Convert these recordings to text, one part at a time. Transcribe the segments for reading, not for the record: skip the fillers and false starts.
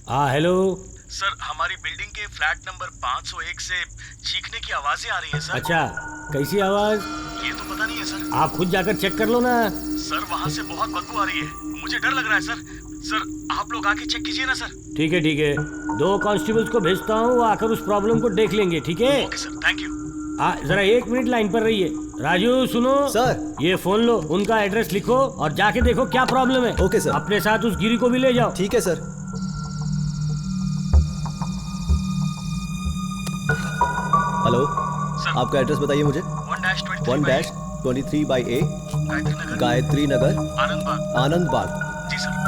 हाँ hello. Sir, हमारी building के फ्लैट नंबर 501 से चीखने की आवाजें आ रही हैं सर। अच्छा, कैसी आवाज? ये तो पता नहीं है सर। आप खुद जाकर चेक कर लो ना। सर, वहाँ से बहुत बदबू आ रही है, मुझे डर लग रहा है सर। सर, आप लोग आके चेक कीजिए ना सर। ठीक है ठीक है, 2 कांस्टेबल्स को भेजता हूँ, वो आकर उस प्रॉब्लम को देख लेंगे, ठीक है? Okay sir, thank you. जरा 1 मिनट लाइन पर रहिए। राजू सुनो सर। ये फोन लो, उनका एड्रेस लिखो और जाके देखो क्या प्रॉब्लम है। Okay sir. अपने साथ उस गिरी को भी ले जाओ। ठीक है सर। हेलो सर, आपका एड्रेस बताइए मुझे। 1-23/A, 1-23/A गायत्री नगर आनंद बाग। आनंद बाग। जी सर।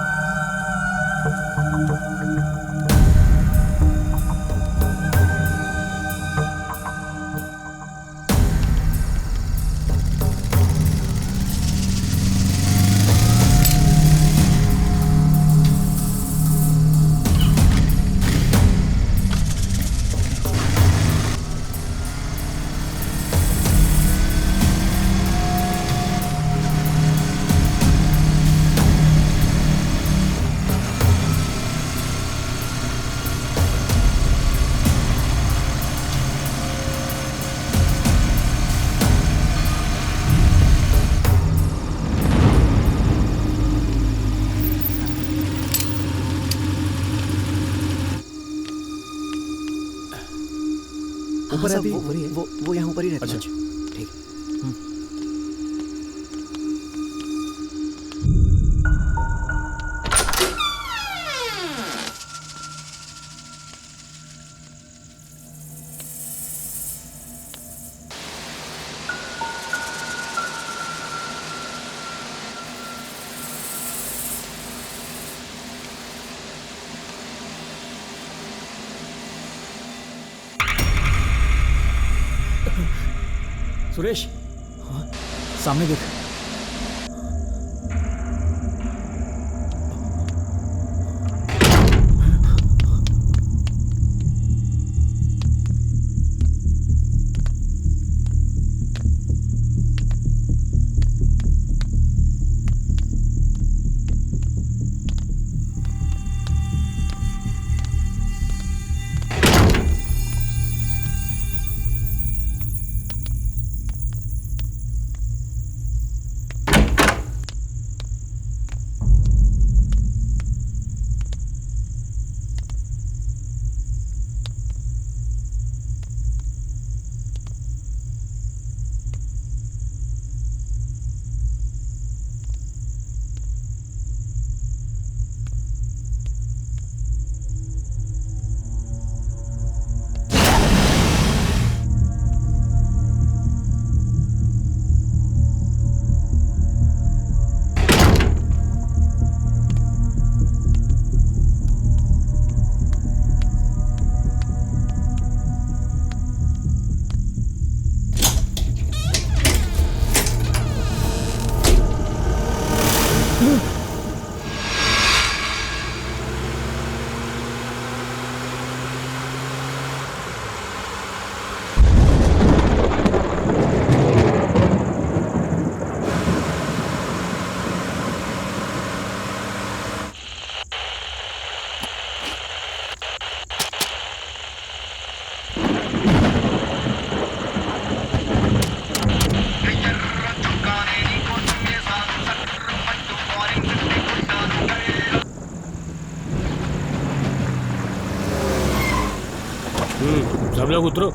ऊपर अभी वो यहाँ ऊपर ही रहता है। अच्छा। ठीक। सुरेश, सामने देख। सब लोग उतरो।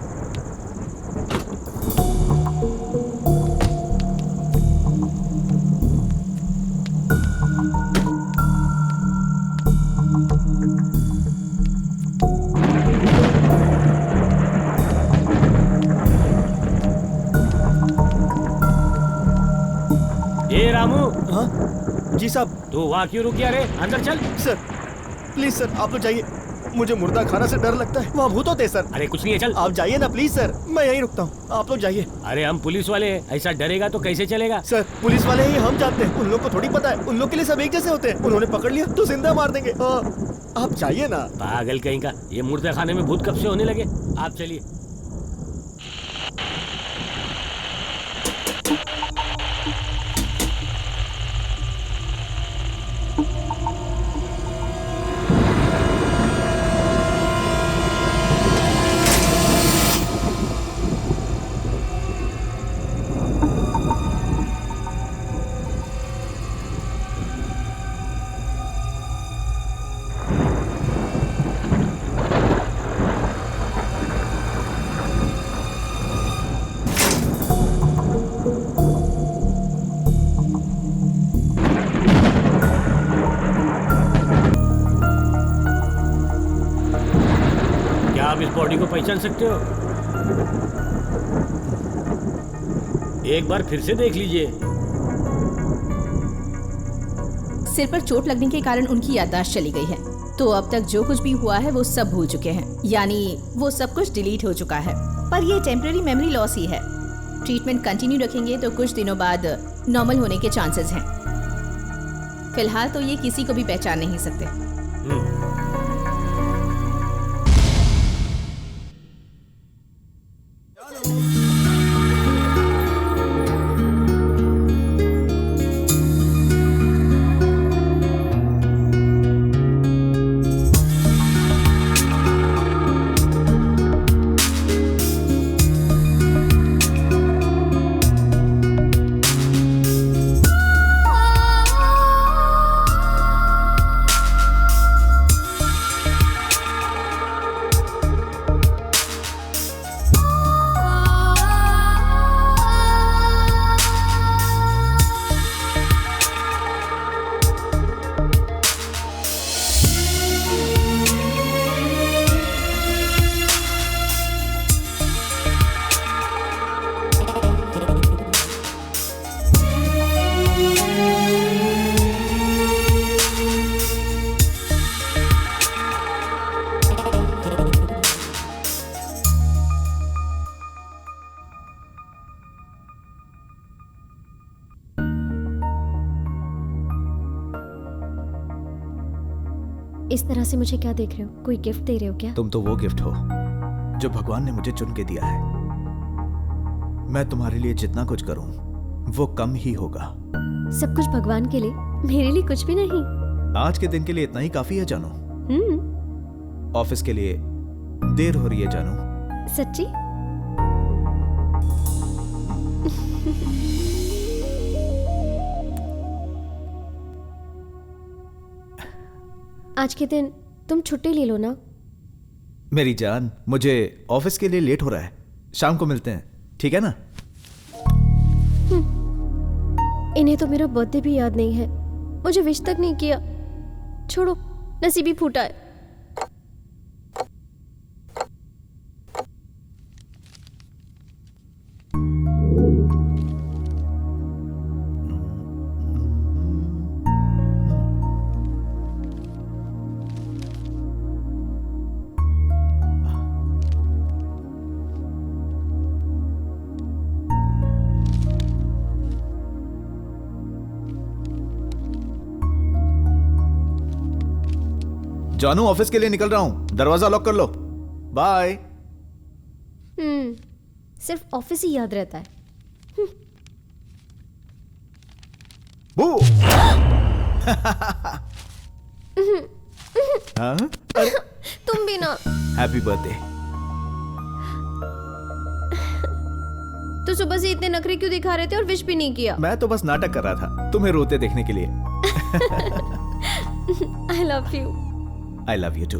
ये रामू। हाँ जी साहब। तू वहाँ क्यों रुक गया रे? अंदर चल। सर प्लीज सर, आप तो जाइए, मुझे मुर्दा खाना से डर लगता है, वहाँ भूत होते हैं सर। अरे कुछ नहीं है, चल। आप जाइए ना प्लीज सर, मैं यहीं रुकता हूँ, आप लोग जाइए। अरे हम पुलिस वाले हैं, ऐसा डरेगा तो कैसे चलेगा? सर पुलिस वाले ही हम जानते हैं, उन लोग को थोड़ी पता है, उन लोग के लिए सब एक जैसे होते हैं, उन्होंने पकड़ लिया तो जिंदा मार देंगे। आप जाइए ना। पागल कहीं का, ये मुर्दा खाने में भूत कब से होने लगे? आप चलिए। बॉडी को पहचान सकते हो? एक बार फिर से देख लीजिए। सिर पर चोट लगने के कारण उनकी याददाश्त चली गई है, तो अब तक जो कुछ भी हुआ है वो सब भूल चुके हैं, यानी वो सब कुछ डिलीट हो चुका है। पर ये टेम्पररी मेमोरी लॉस ही है। ट्रीटमेंट कंटिन्यू रखेंगे तो कुछ दिनों बाद नॉर्मल होने के चांसेस हैं। फिलहाल तो ये किसी को भी पहचान नहीं सकते। इस तरह से मुझे क्या देख रहे हो? कोई गिफ्ट दे रहे हो क्या? तुम तो वो गिफ्ट हो जो भगवान ने मुझे चुन के दिया है। मैं तुम्हारे लिए जितना कुछ करूं वो कम ही होगा। सब कुछ भगवान के लिए, मेरे लिए कुछ भी नहीं। आज के दिन के लिए इतना ही काफी है जानू। ऑफिस के लिए देर हो रही है जानू। सच्ची? आज के दिन तुम छुट्टी ले लो ना। मेरी जान, मुझे ऑफिस के लिए लेट हो रहा है, शाम को मिलते हैं, ठीक है ना? इन्हें तो मेरा बर्थडे भी याद नहीं है, मुझे विश तक नहीं किया। छोड़ो, नसीब ही फूटा है। जानू, ऑफिस के लिए निकल रहा हूं, दरवाजा लॉक कर लो। बाय। सिर्फ ऑफिस ही याद रहता है। बू। हाँ? तुम भी ना। Happy birthday. तो सुबह से इतने नखरे क्यों दिखा रहे थे और विश भी नहीं किया? मैं तो बस नाटक कर रहा था तुम्हें रोते देखने के लिए। I love you. I love you too.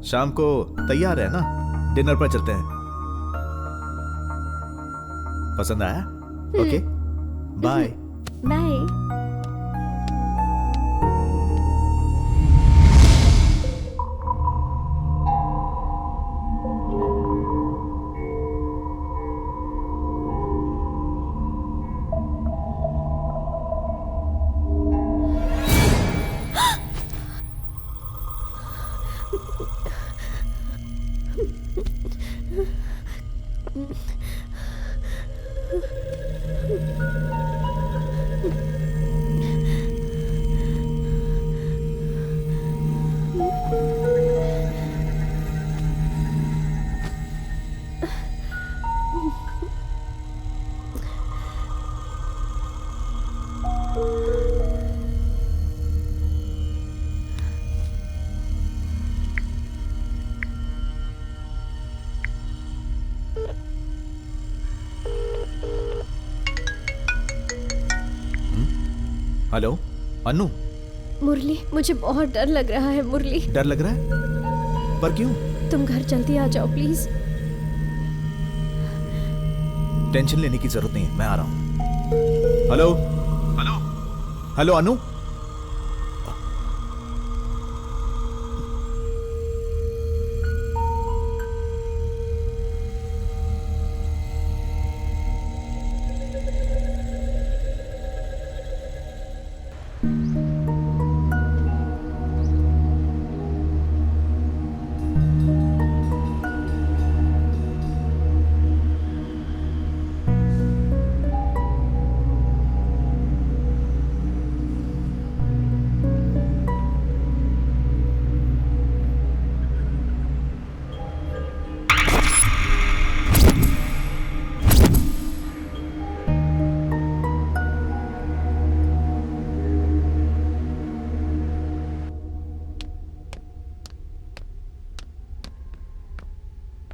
शाम को तैयार है ना? डिनर पर चलते हैं। पसंद आया? Okay, bye. Bye. Hello Anu. Murli, मुझे बहुत डर लग रहा है। मुरली, डर लग रहा है? पर क्यों? तुम घर जल्दी आ जाओ प्लीज। टेंशन लेने की जरूरत नहीं है, मैं आ रहा हूं। हेलो हेलो हेलो अनु।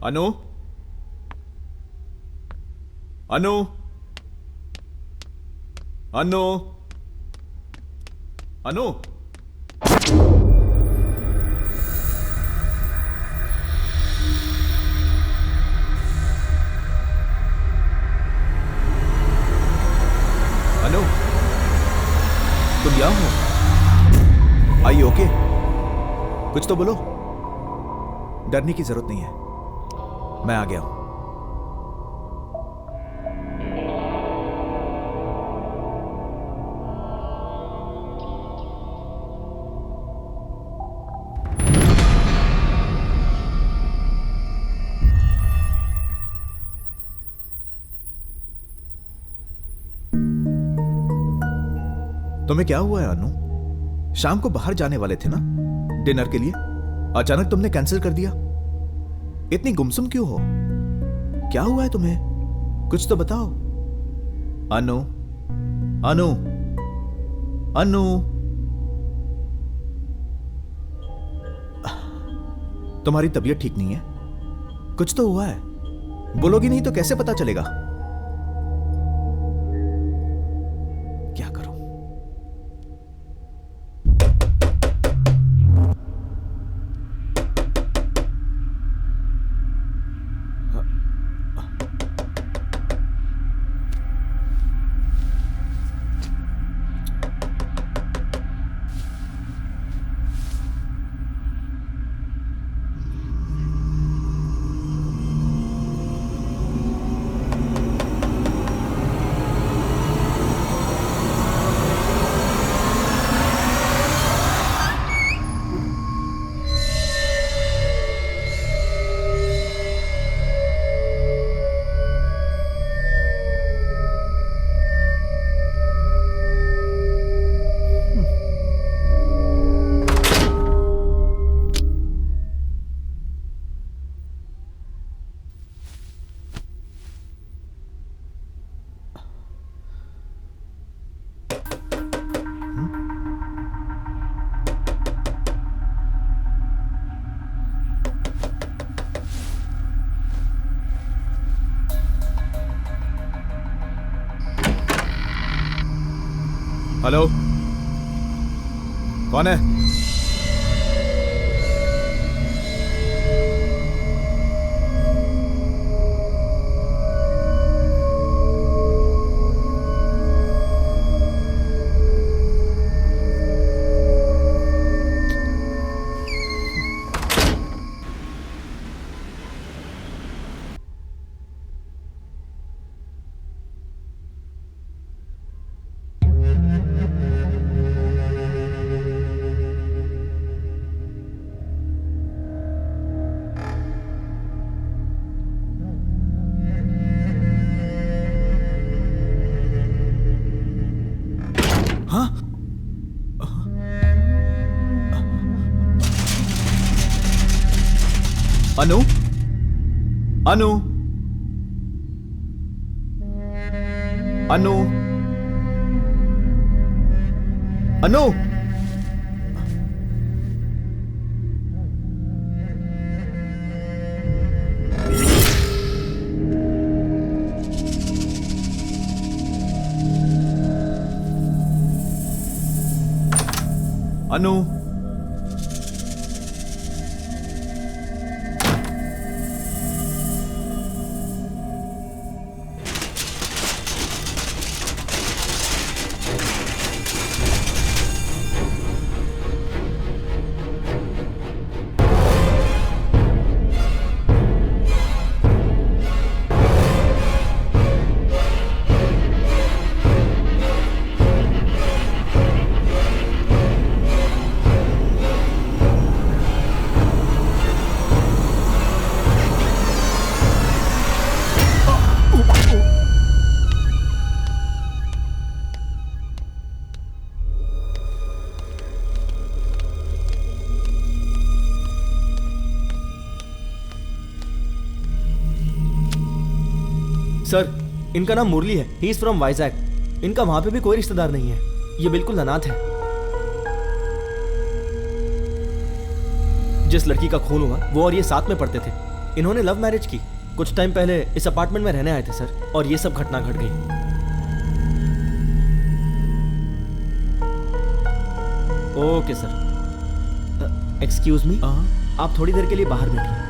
अनु, अनु, अनु, अनु। अनु, तुम यहाँ हो? आई ओके? कुछ तो बोलो। डरने की जरूरत नहीं है, मैं आ गया हूं। तुम्हें क्या हुआ है अनु? शाम को बाहर जाने वाले थे ना डिनर के लिए, अचानक तुमने कैंसिल कर दिया। इतनी गुमसुम क्यों हो? क्या हुआ है तुम्हें? कुछ तो बताओ। अनु, अनु, अनु। तुम्हारी तबीयत ठीक नहीं है? कुछ तो हुआ है, बोलोगी नहीं तो कैसे पता चलेगा? क्या करूं? हेलो, कौन है? अनु, अनु, अनु, अनु। अनु, सर, इनका नाम मुरली है। He is from Vizag. इनका वहां पे भी कोई रिश्तेदार नहीं है। ये बिल्कुल अनाथ है। जिस लड़की का खून हुआ वो और ये साथ में पढ़ते थे। इन्होंने लव मैरिज की। कुछ टाइम पहले इस अपार्टमेंट में रहने आए थे सर, और ये सब घटना घट गई। Okay sir. एक्सक्यूज मी, आप थोड़ी देर के लिए बाहर बैठिए।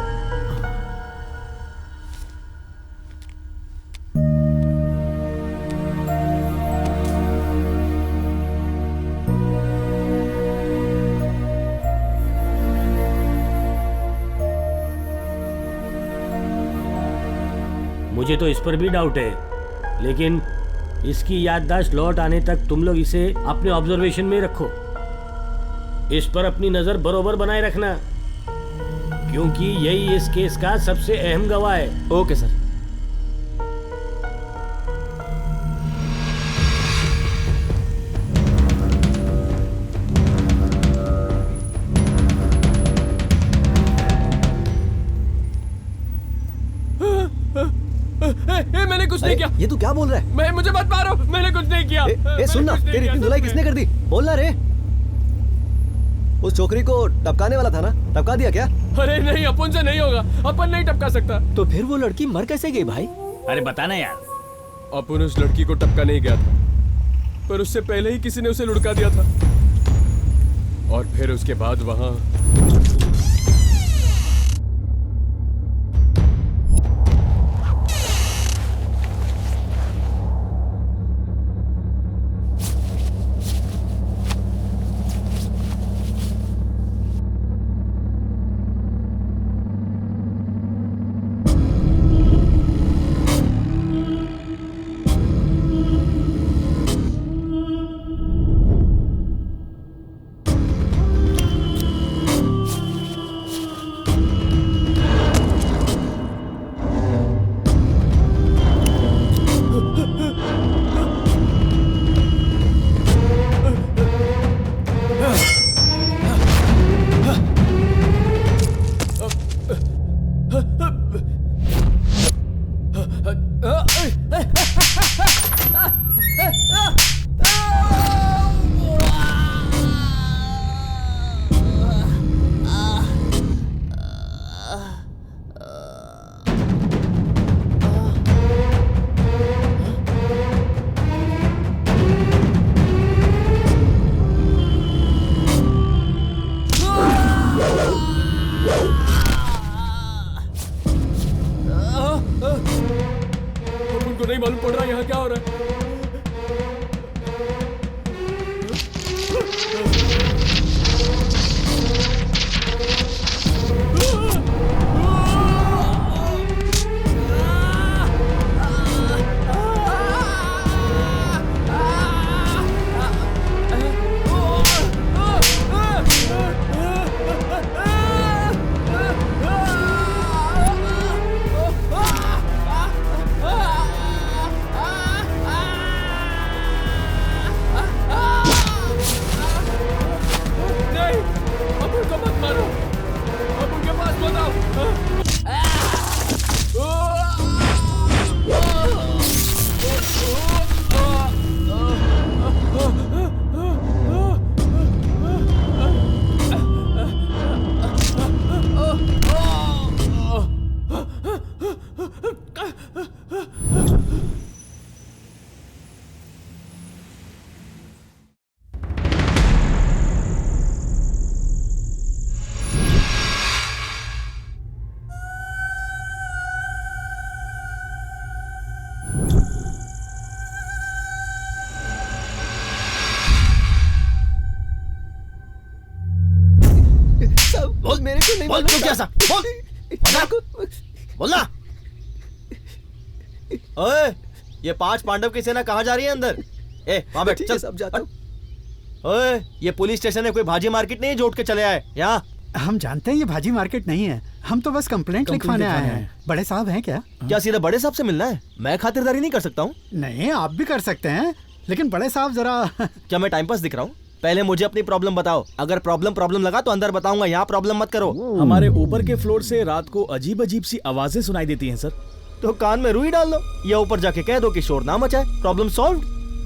मुझे तो इस पर भी डाउट है, लेकिन इसकी याददाश्त लौट आने तक तुम लोग इसे अपने ऑब्जर्वेशन में रखो। इस पर अपनी नजर बरोबर बनाए रखना, क्योंकि यही इस केस का सबसे अहम गवाह है। Okay sir. मैंने कुछ नहीं किया। ये तू क्या बोल रहा है? मुझे मत मारो, मैंने कुछ नहीं किया। सुन ना, तेरी इतनी धुलाई किसने कर दी? बोलना रे। उस छोकरी को टपकाने वाला था ना, टपका दिया क्या? अरे नहीं, अपन से नहीं होगा, अपन नहीं टपका सकता। तो फिर वो लड़की मर कैसे गई भाई? अरे बताना यार। अपन उस लड़की को टपका नहीं गया था, पर उससे पहले ही किसी ने उसे लुढ़का दिया था, और फिर उसके बाद वहां नहीं मालूम पड़ रहा यहाँ क्या हो रहा है। बोल, मेरे को नहीं बोल, तू क्या सा? बोल, बोलना। ओए, ये 5 पांडव की सेना कहाँ जा रही है अंदर? ए, वहाँ बैठ, चल सब जाता हूँ। ओए, ये पुलिस स्टेशन है, कोई भाजी मार्केट नहीं जोड़ के चले आए यहाँ। हम जानते हैं ये भाजी मार्केट नहीं है, हम तो बस कंप्लेंट लिखवाने आए हैं। बड़े साहब हैं क्या? क्या सीधा बड़े साहब से मिलना है? मैं खातिरदारी नहीं कर सकता हूँ। नहीं, आप भी कर सकते हैं, लेकिन बड़े साहब जरा क्या मैं टाइम पास दिख रहा हूँ? पहले मुझे अपनी प्रॉब्लम बताओ। अगर प्रॉब्लम लगा तो अंदर बताऊंगा, यहाँ प्रॉब्लम मत करो। हमारे ऊपर के फ्लोर से रात को अजीब अजीब सी आवाजें सुनाई देती हैं सर। तो कान में रुई डाल लो या ऊपर जाके कह दो कि शोर ना मचाए, प्रॉब्लम सॉल्व।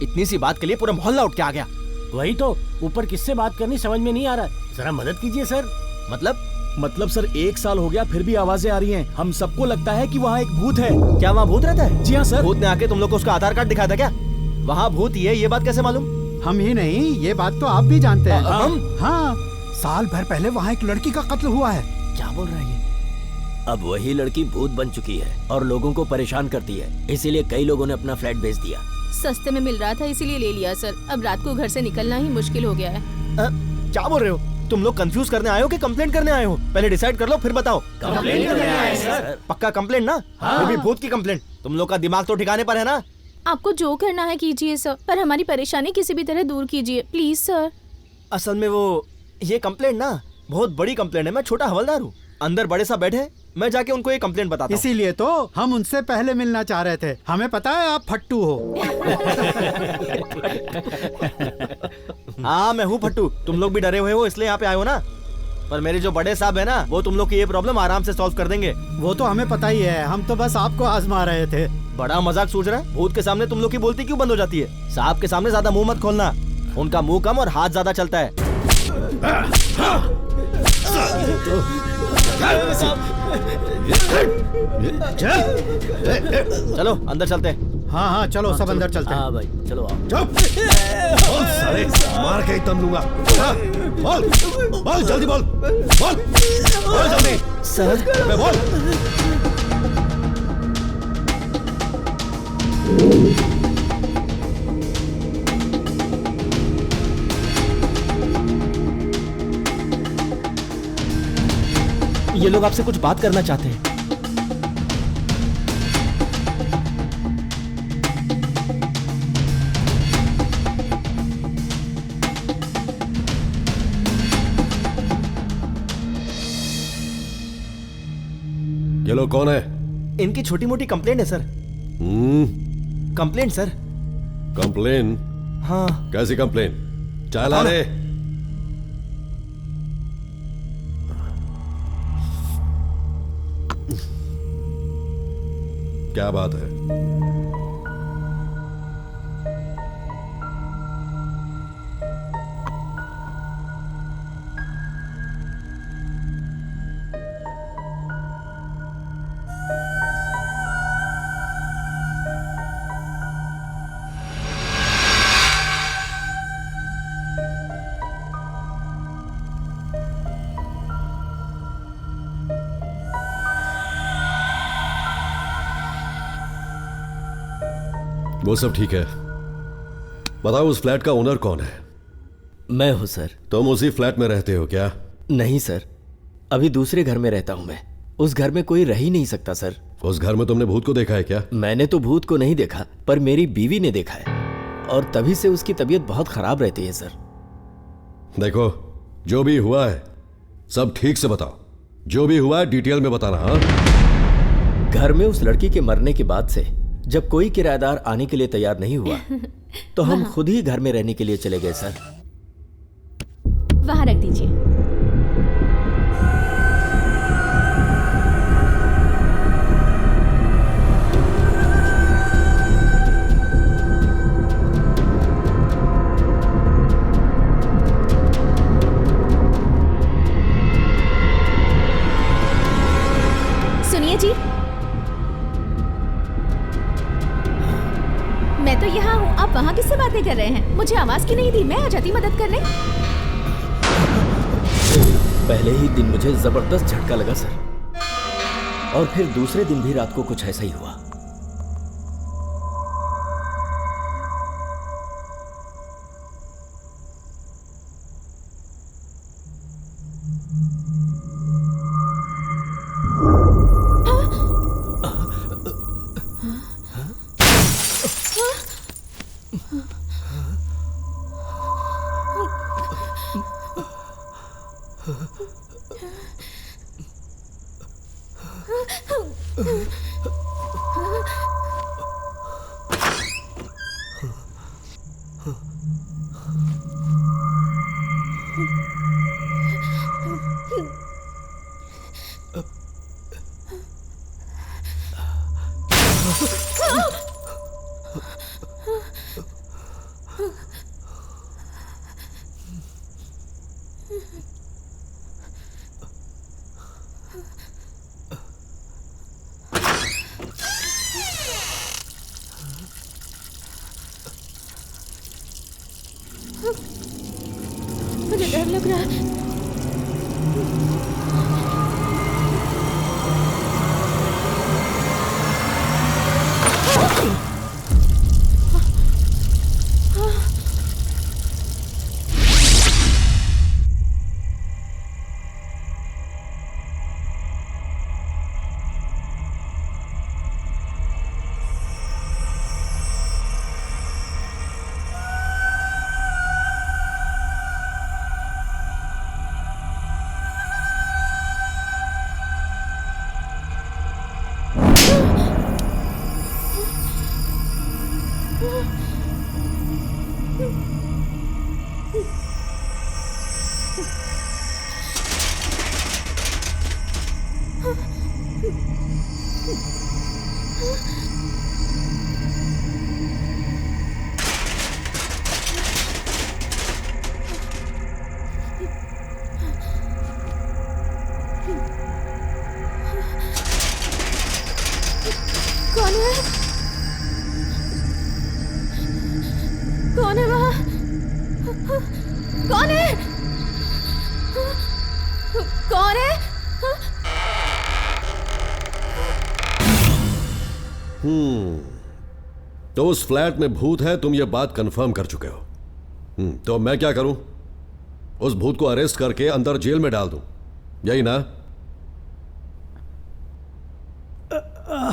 इतनी सी बात के लिए पूरा मोहल्ला उठ के आ गया। वही तो, ऊपर किससे बात करनी समझ में नहीं आ रहा है। जरा मदद कीजिए सर। मतलब मतलब सर 1 साल हो गया फिर भी आवाजें आ रही हैं। हम सबको लगता है कि वहाँ एक भूत है। क्या वहाँ भूत रहता है? जी हाँ सर। भूत ने आके तुम लोग को उसका आधार कार्ड दिखाया था क्या? वहाँ भूत ही है, ये बात कैसे मालूम? हम ही नहीं, ये बात तो आप भी जानते हैं। हम? हाँ, साल भर पहले वहाँ एक लड़की का कत्ल हुआ है। क्या बोल रहा है ये? अब वही लड़की भूत बन चुकी है और लोगों को परेशान करती है, इसीलिए कई लोगों ने अपना फ्लैट बेच दिया। सस्ते में मिल रहा था इसीलिए ले लिया सर। अब रात को घर से निकलना ही मुश्किल हो गया है। क्या बोल रहे हो? तुम लोग कंफ्यूज करने आए हो कि कंप्लेंट करने आए हो? पहले डिसाइड कर लो फिर बताओ। कंप्लेंट करने आए सर। पक्का कंप्लेंट ना? वो भी भूत की कंप्लेंट। तुम लोग का दिमाग तो ठिकाने पर है ना? आपको जो करना है कीजिए सर, पर हमारी परेशानी किसी भी तरह दूर कीजिए प्लीज सर। असल में वो ये कंप्लेंट ना बहुत बड़ी कंप्लेंट है। मैं छोटा हवलदार हूँ, अंदर बड़े साहब बैठे हैं, मैं जाके उनको ये कंप्लेंट बताता हूँ। इसीलिए तो हम उनसे पहले मिलना चाह रहे थे। हमें पता है आप फट्टू हो। हाँ मैं हूँ फट्टू। तुम लोग भी डरे हुए हो इसलिए यहाँ पे आए हो ना? पर मेरे जो बड़े साहब है ना, वो तुम लोग की ये प्रॉब्लम आराम से सॉल्व कर देंगे। वो तो हमें पता ही है, हम तो बस आपको आजमा रहे थे। बड़ा मजाक सूझ रहा है? भूत के सामने तुम लोग की बोलती क्यों बंद हो जाती है? साहब के सामने ज्यादा मुंह मत खोलना, उनका मुंह कम और हाथ ज्यादा चलता है। चलो अंदर चलते हैं। हाँ हाँ चलो सब अंदर चलते हैं। हाँ भाई चलो आओ। साले मार के ही दम लूंगा। बोल बोल जल्दी बोल बोल बोल जल्दी। सर बोल। ये लोग आपसे कुछ बात करना चाहते हैं। ये लोग कौन है? इनकी छोटी मोटी कंप्लेंट है सर। Complaint sir. कंप्लेन? हाँ। कैसी कंप्लेन? चाय ला रे। क्या बात है? वो सब ठीक है, बताओ उस फ्लैट का ओनर कौन है? मैं हूँ सर। तुम उसी फ्लैट में रहते हो क्या? नहीं सर, अभी दूसरे घर में रहता हूँ मैं। उस घर में कोई रह ही नहीं सकता सर। उस घर में तुमने भूत को देखा है क्या? मैंने तो भूत को नहीं देखा, पर मेरी बीवी ने देखा है और तभी से उसकी तबीयत बहुत खराब रहती है सर। देखो जो भी हुआ है सब ठीक से बताओ, जो भी हुआ है डिटेल में बताना। हाँ? घर में उस लड़की के मरने के बाद से जब कोई किराएदार आने के लिए तैयार नहीं हुआ तो हम खुद ही घर में रहने के लिए चले गए सर। वहां रख दीजिए। सुनिए जी, मैं तो यहाँ हूँ, आप वहाँ किससे बातें कर रहे हैं? मुझे आवाज क्यों नहीं दी? मैं आ जाती मदद करने। पहले ही दिन मुझे जबरदस्त झटका लगा सर, और फिर दूसरे दिन भी रात को कुछ ऐसा ही हुआ। मुझे डर लग रहा है। कौन है? कौन है वहाँ? कौन है? कौन है? तो उस फ्लैट में भूत है, तुम ये बात कंफर्म कर चुके हो। तो मैं क्या करूं? उस भूत को अरेस्ट करके अंदर जेल में डाल दूं, यही ना?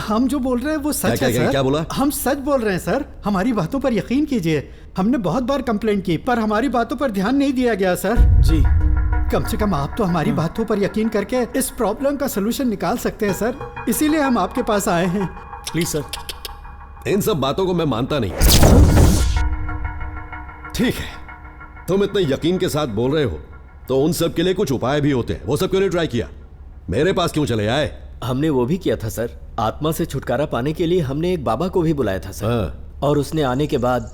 हम जो बोल रहे हैं वो सच है सर। क्या बोला? हम सच बोल रहे हैं सर, हमारी बातों पर यकीन कीजिए। हमने बहुत बार कंप्लेंट की पर हमारी बातों पर ध्यान नहीं दिया गया सर। जी कम से कम आप तो हमारी बातों पर यकीन करके इस प्रॉब्लम का सलूशन निकाल सकते हैं सर, इसीलिए हम आपके पास आए हैं। Please sir. इन सब बातों को मैं मानता नहीं। ठीक है, तुम इतने यकीन के साथ बोल रहे हो तो उन सब के लिए कुछ उपाय भी होते हैं, वो सब क्यों नहीं ट्राई किया? मेरे पास क्यों चले आए? हमने वो भी किया था सर। आत्मा से छुटकारा पाने के लिए हमने एक बाबा को भी बुलाया था सर। और उसने आने के बाद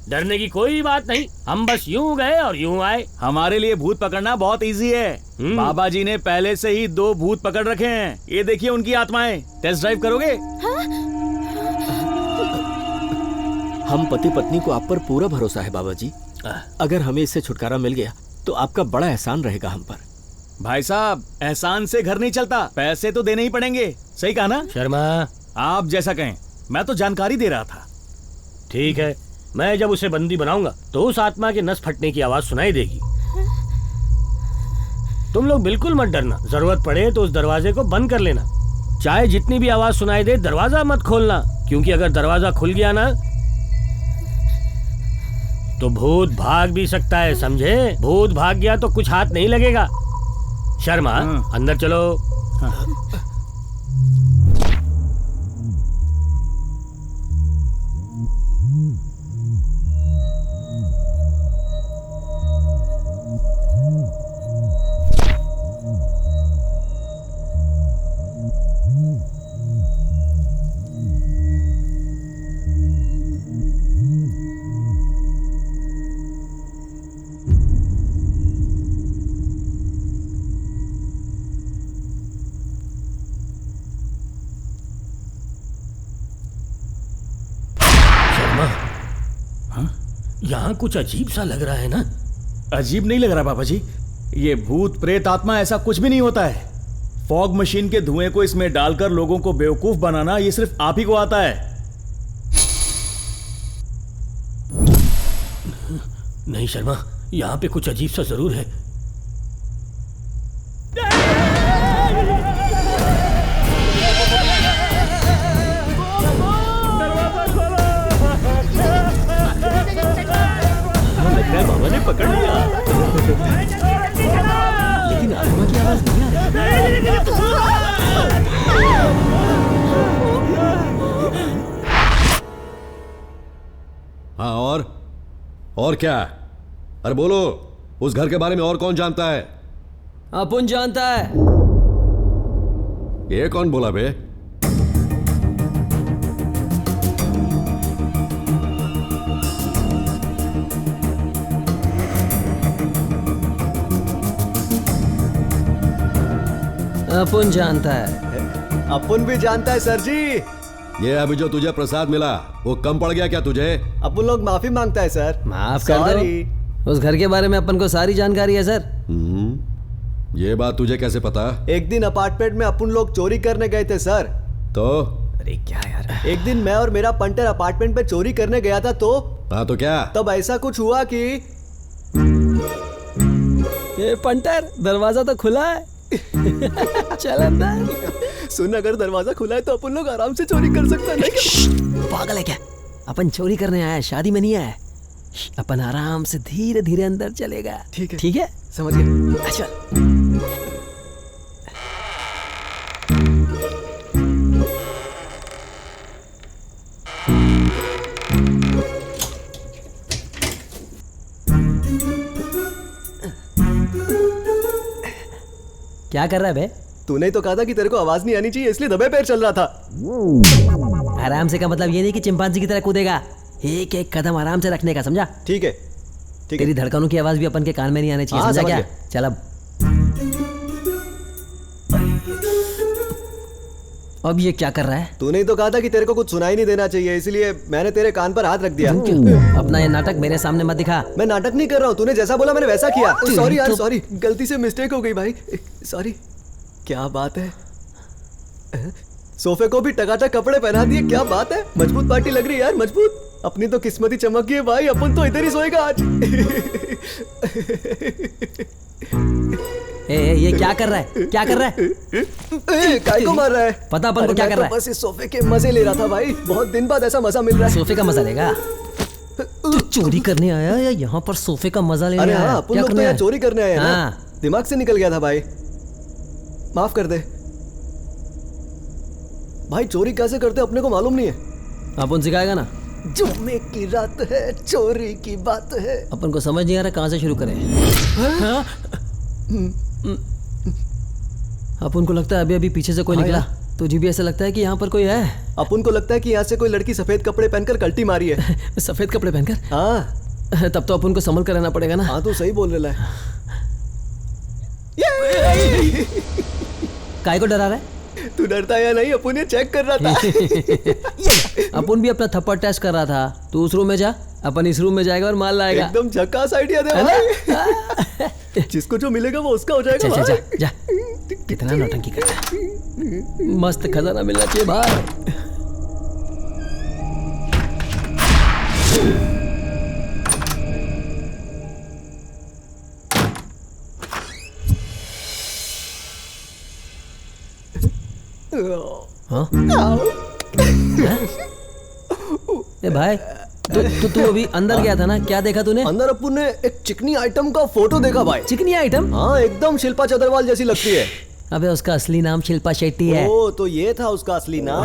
डरने की कोई बात नहीं, हम बस यूं गए और यूं आए। हमारे लिए भूत पकड़ना बहुत इजी है। बाबा जी ने पहले से ही 2 भूत पकड़ रखे हैं। ये देखिए उनकी आत्माएं। टेस्ट ड्राइव करोगे? हम पति पत्नी को आप पर पूरा भरोसा है बाबा जी। अगर हमें इससे छुटकारा मिल गया तो आपका बड़ा एहसान रहेगा हम पर। भाई साहब, एहसान से घर नहीं चलता, पैसे तो देने ही पड़ेंगे। सही कहा ना शर्मा? आप जैसा कहें, मैं तो जानकारी दे रहा था। ठीक है, मैं जब उसे बंदी बनाऊंगा तो उस आत्मा के नस फटने की आवाज सुनाई देगी। तुम लोग बिल्कुल मत डरना, जरूरत पड़े तो उस दरवाजे को बंद कर लेना। चाहे जितनी भी आवाज सुनाई दे, दरवाजा मत खोलना, क्योंकि अगर दरवाजा खुल गया ना तो भूत भाग भी सकता है, समझे? भूत भाग गया तो कुछ हाथ नहीं लगेगा। शर्मा, अंदर चलो। यहाँ कुछ अजीब सा लग रहा है ना? अजीब नहीं लग रहा बाबा जी, ये भूत प्रेत आत्मा ऐसा कुछ भी नहीं होता है। फॉग मशीन के धुएं को इसमें डालकर लोगों को बेवकूफ बनाना ये सिर्फ आप ही को आता है। नहीं शर्मा, यहाँ पे कुछ अजीब सा जरूर है। बाबा ने पकड़ लिया, लेकिन आत्मा की आवाज नहीं आ रही। हाँ, और क्या? अरे बोलो, उस घर के बारे में और कौन जानता है? अपुन जानता है। ये कौन बोला बे? अपुन जानता है। अपुन भी जानता है सर जी। ये अभी जो तुझे प्रसाद मिला वो कम पड़ गया क्या तुझे? अपन लोग माफी मांगता है सर। माफ कर Sorry। दो। उस घर के बारे में अपन को सारी जानकारी है सर। ये बात तुझे कैसे पता? एक दिन अपार्टमेंट में अपन लोग चोरी करने गए थे सर। तो अरे क्या यार। एक दिन मैं और मेरा पंटर अपार्टमेंट पे चोरी करने गया था तो हाँ तो क्या? तब ऐसा कुछ हुआ कि ये पंटर दरवाजा तो खुला है। चल अंदर। सुन, अगर दरवाजा खुला है तो अपन लोग आराम से चोरी कर सकते हैं नहीं? पागल है क्या? अपन चोरी करने आया है, शादी में नहीं आया है। अपन आराम से धीरे धीरे अंदर चलेगा। ठीक है। ठीक है, समझ गया। अच्छा। क्या कर रहा है बे? तूने ही तो कहा था कि तेरे को आवाज नहीं आनी चाहिए, इसलिए दबे पैर चल रहा था। आराम से का मतलब ये नहीं कि चिंपांजी की तरह कूदेगा। एक एक कदम आराम से रखने का, समझा? ठीक है, ठीक तेरी है। धड़कनों की आवाज भी अपन के कान में नहीं आनी चाहिए, हाँ, समझा समझ क्या? गया। चल अब ये क्या कर रहा है? तूने ही तो कहा था कि तेरे को कुछ सुनाई नहीं देना चाहिए, इसलिए मैंने तेरे कान पर हाथ रख दिया। अपना ये नाटक मेरे सामने मत दिखा। मैं नाटक नहीं कर रहा हूँ, तूने जैसा बोला मैंने वैसा किया। तू सॉरी यार, तो- सॉरी, गलती से मिस्टेक हो गई भाई, सॉरी। क्या बात है, सोफे को भी टकाटक कपड़े पहना दिए, क्या बात है। मजबूत पार्टी लग रही है यार, मजबूत। अपनी तो किस्मत ही चमक गई है भाई, अपन तो इधर ही सोएगा आज। ये क्या कर रहा है? क्या कर रहा है? काय को मार रहा है? पता अपन को अरे क्या मैं कर तो रहा है? बस इस सोफे के मजे ले रहा था भाई, बहुत दिन बाद ऐसा मजा मिल रहा है। सोफे का मजा लेगा? तू चोरी करने आया या यहाँ पर सोफे का मजा लेने अरे आया? हाँ, अपन क्या लोग तो करने यहाँ आया? चोरी करने आए हैं ना। हाँ। दिमाग से निकल गया था भाई, माफ कर दे भाई। चोरी कैसे करते अपने को मालूम नहीं है। अपन सिखाएगा ना। जुम्मे की रात है, चोरी की बात है। अपन को समझ नहीं आ रहा कहाँ से शुरू करें। हाँ? अपन को लगता है अभी अभी पीछे से कोई हाँ निकला। यार। तुझे भी ऐसा लगता है कि यहाँ पर कोई है? अपन को लगता है कि यहाँ से कोई लड़की सफेद कपड़े पहनकर कल्टी मारी है। सफेद कपड़े पहनकर? हाँ। तब तो अपन को संभल कर रहना पड़ेगा ना। हाँ, तू सही बोल रहा है। काय को डरा रहा है? तू डरता है या नहीं, अपन ये चेक कर रहा था। अपन भी अपना थप्पड़ टेस्ट कर रहा था। तू उस रूम में जा, अपन इस रूम में जाएगा और माल लाएगा। एकदम झकास आइडिया दे भाई। जिसको जो मिलेगा वो उसका हो जाएगा। जा, जा, भाई। जा, जा। कितना नौटंकी करता है। मस्त खजाना मिलना चाहिए भाई। हाँ? ए भाई, तू अभी अंदर गया था ना, क्या देखा तूने? अंदर अपन ने एक चिकनी आइटम का फोटो देखा भाई। चिकनी आइटम? हाँ, एकदम शिल्पा चतरवाल जैसी लगती है। अबे उसका असली नाम शिल्पा शेट्टी है। ओ, तो ये था उसका असली नाम।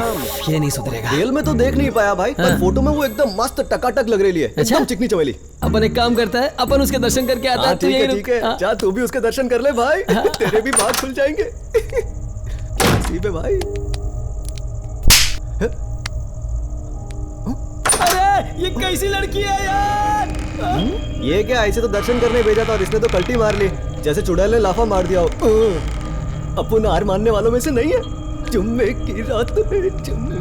ये नहीं सुधरेगा। रियल में तो देख नहीं पाया भाई, पर हाँ। फोटो में वो एकदम मस्त टकाटक लग रही है। अच्छा? एकदम चिकनी चमेली। अपन एक काम करता है, अपन उसके दर्शन करके आता है। हाँ, तू ठीक है, यहीं ठीक रुक। है। हाँ। जा, तू भी उसके दर्शन कर ले भाई। तेरे भी भाग खुल जाएंगे। क्या नसीब है भाई। अरे ये कैसी लड़की है यार? ये क्या, ऐसे तो दर्शन करने भेजा था और इसने तो कल्टी मार ली, जैसे चुड़ैल ने लाफा मार दिया हो। अपन हार मानने वालों में से नहीं है। जुम्मे की रात है, जुम्मे।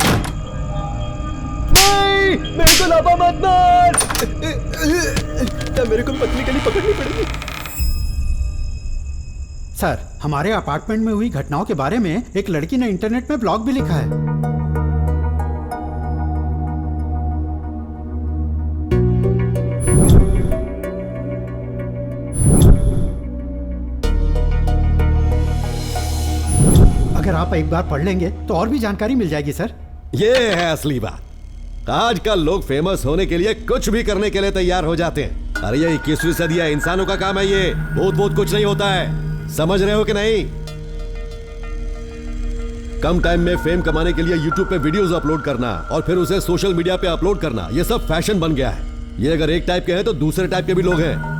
नहीं, मेरे को लाफा मत मार। मेरे को पतली गली पकड़नी पड़ेगी। सर, हमारे अपार्टमेंट में हुई घटनाओं के बारे में एक लड़की ने इंटरनेट में ब्लॉग भी लिखा है। अगर आप एक बार पढ़ लेंगे तो और भी जानकारी मिल जाएगी सर। ये है असली बात। आजकल लोग फेमस होने के लिए कुछ भी करने के लिए तैयार हो जाते हैं। अरे ये 21वीं सदी है, इंसानों का काम है ये। भूत कुछ नहीं होता है, समझ रहे हो कि नहीं? कम टाइम में फेम कमाने के लिए YouTube पे वीडियोस अपलोड करना और फिर उसे सोशल मीडिया पे अपलोड करना, ये सब फैशन बन गया है। ये अगर एक टाइप के हैं तो दूसरे टाइप के भी लोग हैं।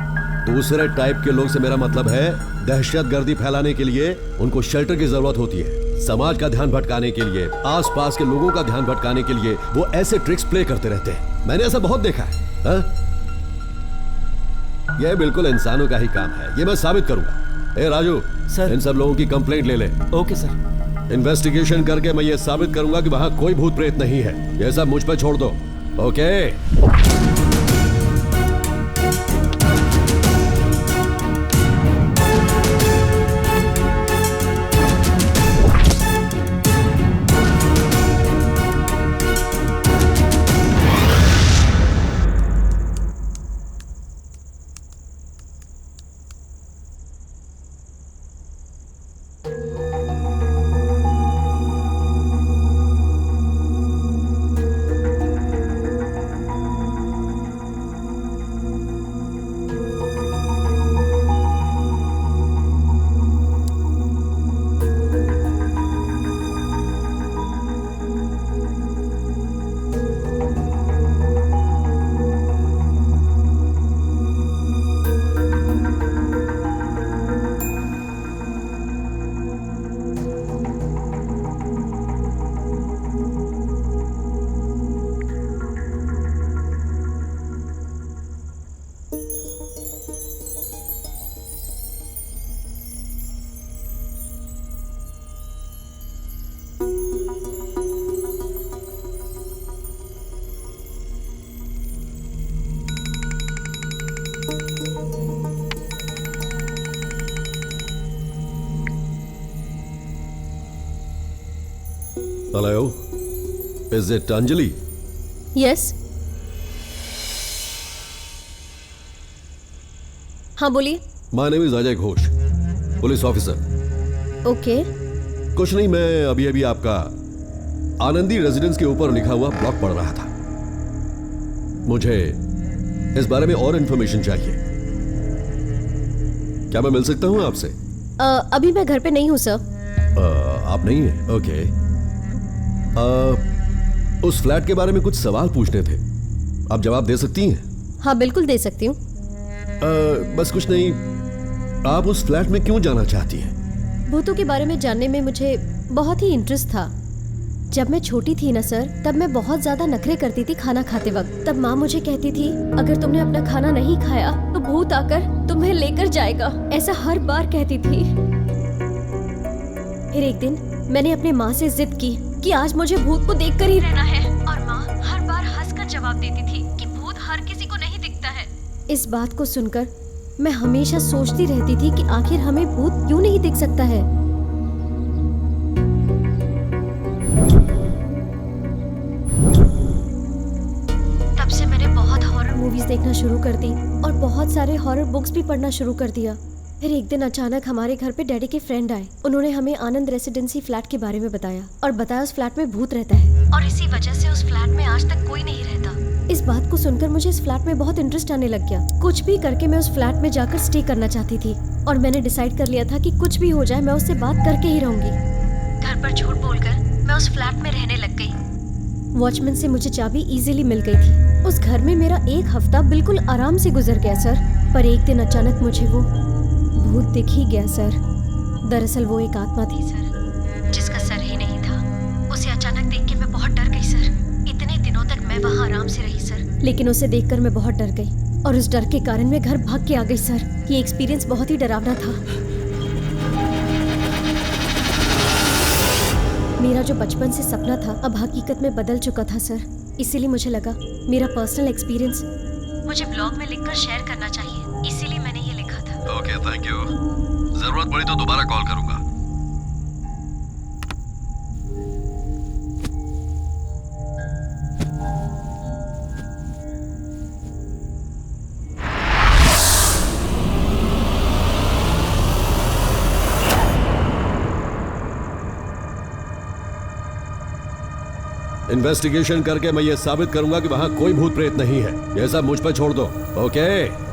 दूसरे टाइप के लोग से मेरा मतलब है दहशतगर्दी फैलाने के लिए उनको शेल्टर की जरूरत होती है। समाज का ध्यान भटकाने के लिए, आसपास के लोगों का ध्यान भटकाने के लिए वो ऐसे ट्रिक्स प्ले करते रहते हैं। मैंने ऐसा बहुत देखा है। हा? यह बिल्कुल इंसानों का ही काम है, ये मैं साबित करूंगा। ए राजू, सर। इन सब लोगों की कंप्लेंट ले ले। Okay sir. इन्वेस्टिगेशन करके मैं ये साबित करूंगा कि वहां कोई भूत प्रेत नहीं है। ये सब मुझ पे छोड़ दो। Okay? Hello, is it Anjali? Yes. हाँ बोलिए। My name is Ajay Ghosh, police officer. Okay. कुछ नहीं, मैं अभी अभी आपका आनंदी रेजिडेंस के ऊपर लिखा हुआ ब्लॉग पढ़ रहा था। मुझे इस बारे में और इंफॉर्मेशन चाहिए। क्या मैं मिल सकता हूँ आपसे? अभी मैं घर पे नहीं हूँ सर। आप नहीं हैं? ओके। उस फ्लैट के बारे में कुछ सवाल पूछने थे, आप जवाब दे सकती हैं? हाँ बिल्कुल दे सकती हूँ। बस कुछ नहीं, आप उस फ्लैट में क्यों जाना चाहती हैं? भूतों के बारे में जानने में मुझे बहुत ही इंटरेस्ट था। जब मैं छोटी थी ना सर, तब मैं बहुत ज्यादा नखरे करती थी खाना खाते वक्त। तब माँ मुझे कहती थी अगर तुमने अपना खाना नहीं खाया तो भूत आकर तुम्हें लेकर जाएगा, ऐसा हर बार कहती थी। फिर एक दिन मैंने अपनी माँ से जिद की कि आज मुझे भूत को देखकर ही रहना है, और माँ हर बार हंसकर जवाब देती थी कि भूत हर किसी को नहीं दिखता है। इस बात को सुनकर मैं हमेशा सोचती रहती थी कि आखिर हमें भूत क्यों नहीं दिख सकता है। तब से मैंने बहुत हॉरर मूवीज देखना शुरू कर दी और बहुत सारे हॉरर बुक्स भी पढ़ना शुरू कर दिया। फिर एक दिन अचानक हमारे घर पे डैडी के फ्रेंड आए। उन्होंने हमें आनंद रेसिडेंसी फ्लैट के बारे में बताया और बताया उस फ्लैट में भूत रहता है और इसी वजह से उस फ्लैट में आज तक कोई नहीं रहता। इस बात को सुनकर मुझे इस फ्लैट में बहुत इंटरेस्ट आने लग गया। कुछ भी करके मैं उस फ्लैट में जाकर स्टे करना चाहती थी और मैंने डिसाइड कर लिया था कि कुछ भी हो जाए मैं उससे बात करके ही रहूंगी। घर पर झूठ बोलकर मैं उस फ्लैट में रहने लग गई। वॉचमैन से मुझे चाबी इजीली मिल गई थी। उस घर में मेरा एक हफ्ता बिल्कुल आराम से गुजर गया सर, पर एक दिन अचानक मुझे वो भूत दिख ही गया सर। दरअसल वो एक आत्मा थी सर, जिसका सर ही नहीं था। उसे अचानक देख के मैं बहुत डर गई सर। इतने दिनों तक मैं वहाँ आराम से रही सर, लेकिन उसे देखकर मैं बहुत डर गई और उस डर के कारण मैं घर भाग के आ गई सर। ये एक्सपीरियंस बहुत ही डरावना था। मेरा जो बचपन से सपना था अब हकीकत में बदल चुका था सर। इसीलिए मुझे लगा मेरा पर्सनल एक्सपीरियंस मुझे ब्लॉग में लिखकर शेयर करना चाहिए, इसीलिए मैंने ये लिखा था। Okay, thank you. जरूरत पड़ी तो दोबारा कॉल करूंगा। इन्वेस्टिगेशन करके मैं ये साबित करूंगा कि वहां कोई भूत प्रेत नहीं है। ये सब मुझ पर छोड़ दो। ओके?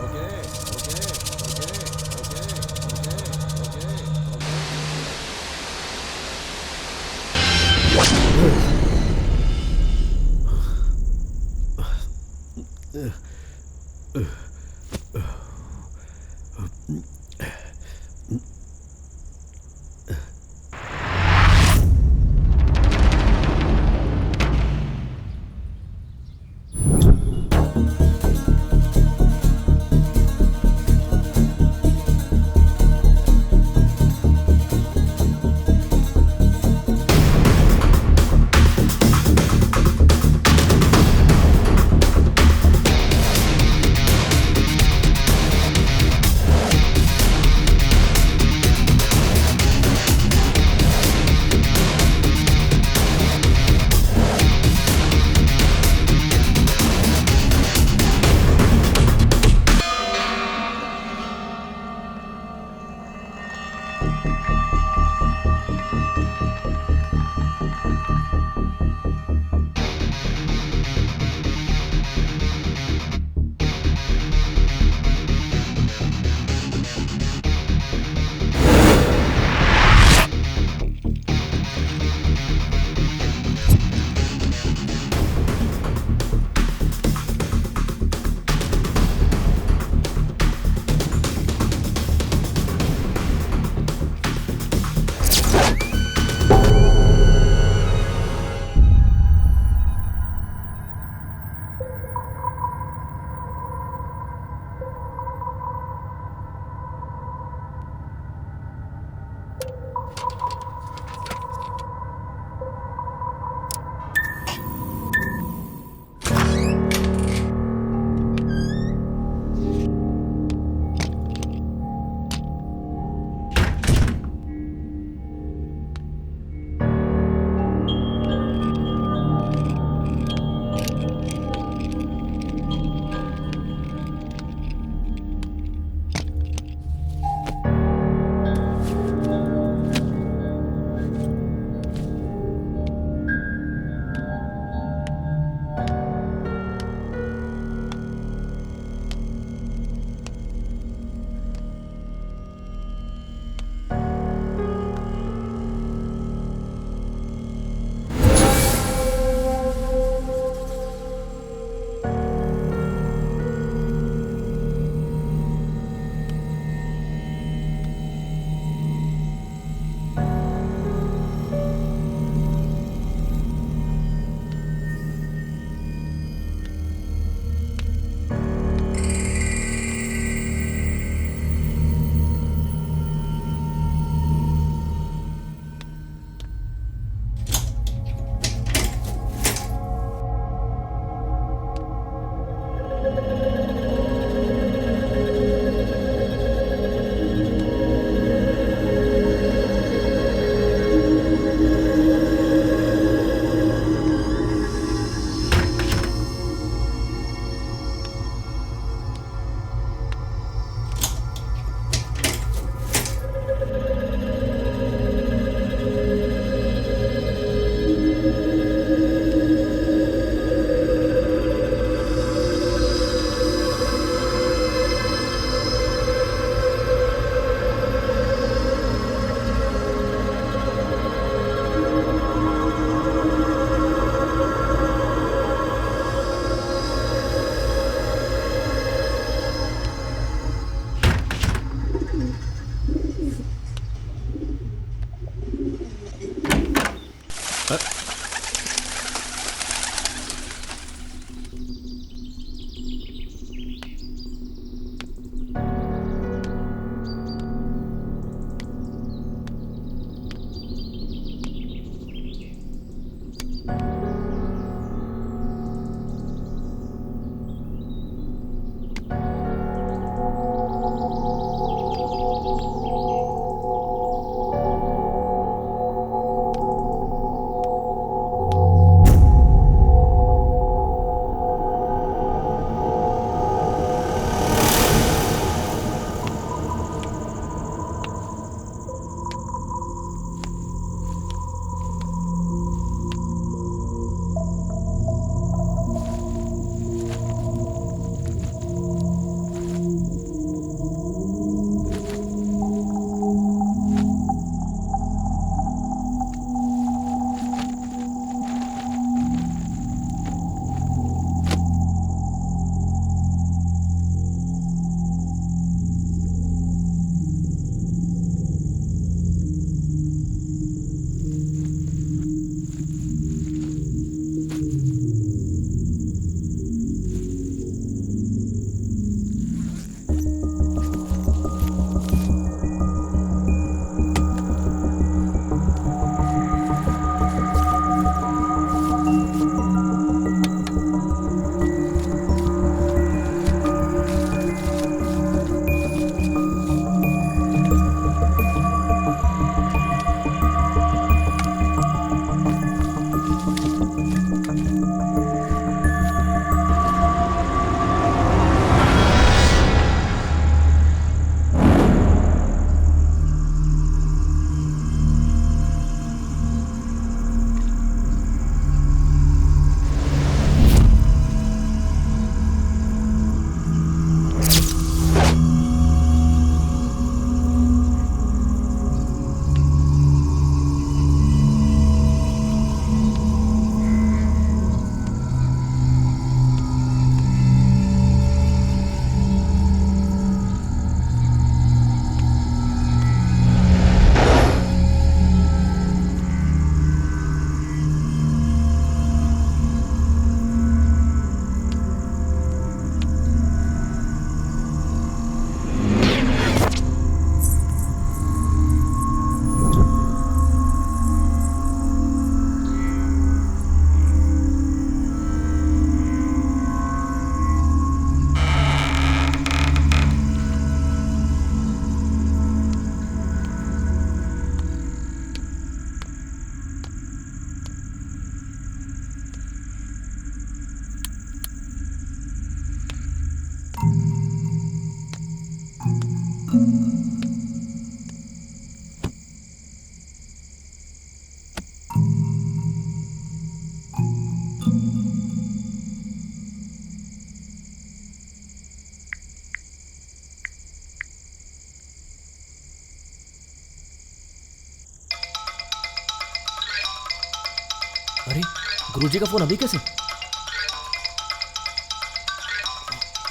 गुरुजी का फोन अभी कैसे?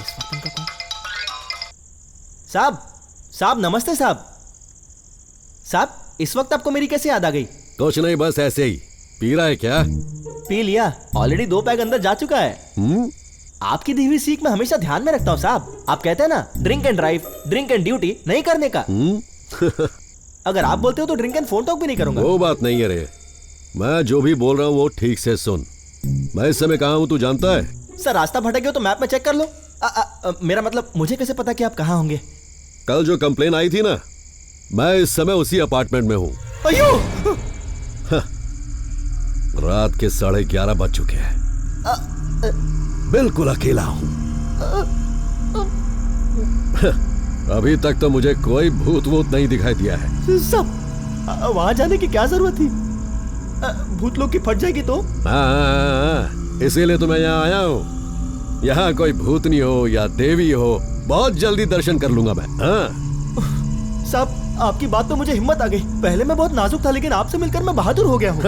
इस वक्त उनका कौन? साहब नमस्ते साहब। साहब इस वक्त आपको मेरी कैसे याद आ गई? कुछ नहीं, बस ऐसे ही। पी रहा है क्या? पी लिया, ऑलरेडी 2 पैग अंदर जा चुका है। आपकी दी हुई सीख मैं हमेशा ध्यान में रखता हूँ साहब। आप कहते हैं ना, drink and drive, drink and duty नहीं करने का। अगर आप बोलते हो तो ड्रिंक एंड फोन टॉक भी नहीं करूंगा। वो बात नहीं है रे, मैं जो भी बोल रहा हूँ वो ठीक से सुन। मैं इस समय कहाँ हूँ तू जानता है? सर रास्ता भटक गया तो मैप में चेक कर लो। मेरा मतलब मुझे कैसे पता कि आप कहाँ होंगे? कल जो कंप्लेन आई थी ना, मैं इस समय उसी अपार्टमेंट में हूँ। अयो! रात के 11:30 बज चुके हैं। बिल्कुल अकेला हूँ। अभी तक तो मुझे कोई भूत वूत नहीं दिखाई दिया है। सब वहां जाने की क्या जरूरत थी? भूत लोग की फट जाएगी तो? हाँ, इसीलिए तो मैं यहाँ आया हूँ। यहाँ कोई भूतनी हो या देवी हो, बहुत जल्दी दर्शन कर लूंगा मैं। हाँ। साहब आपकी बात तो मुझे हिम्मत आ गई। पहले मैं बहुत नाजुक था, लेकिन आपसे मिलकर मैं बहादुर हो गया हूँ।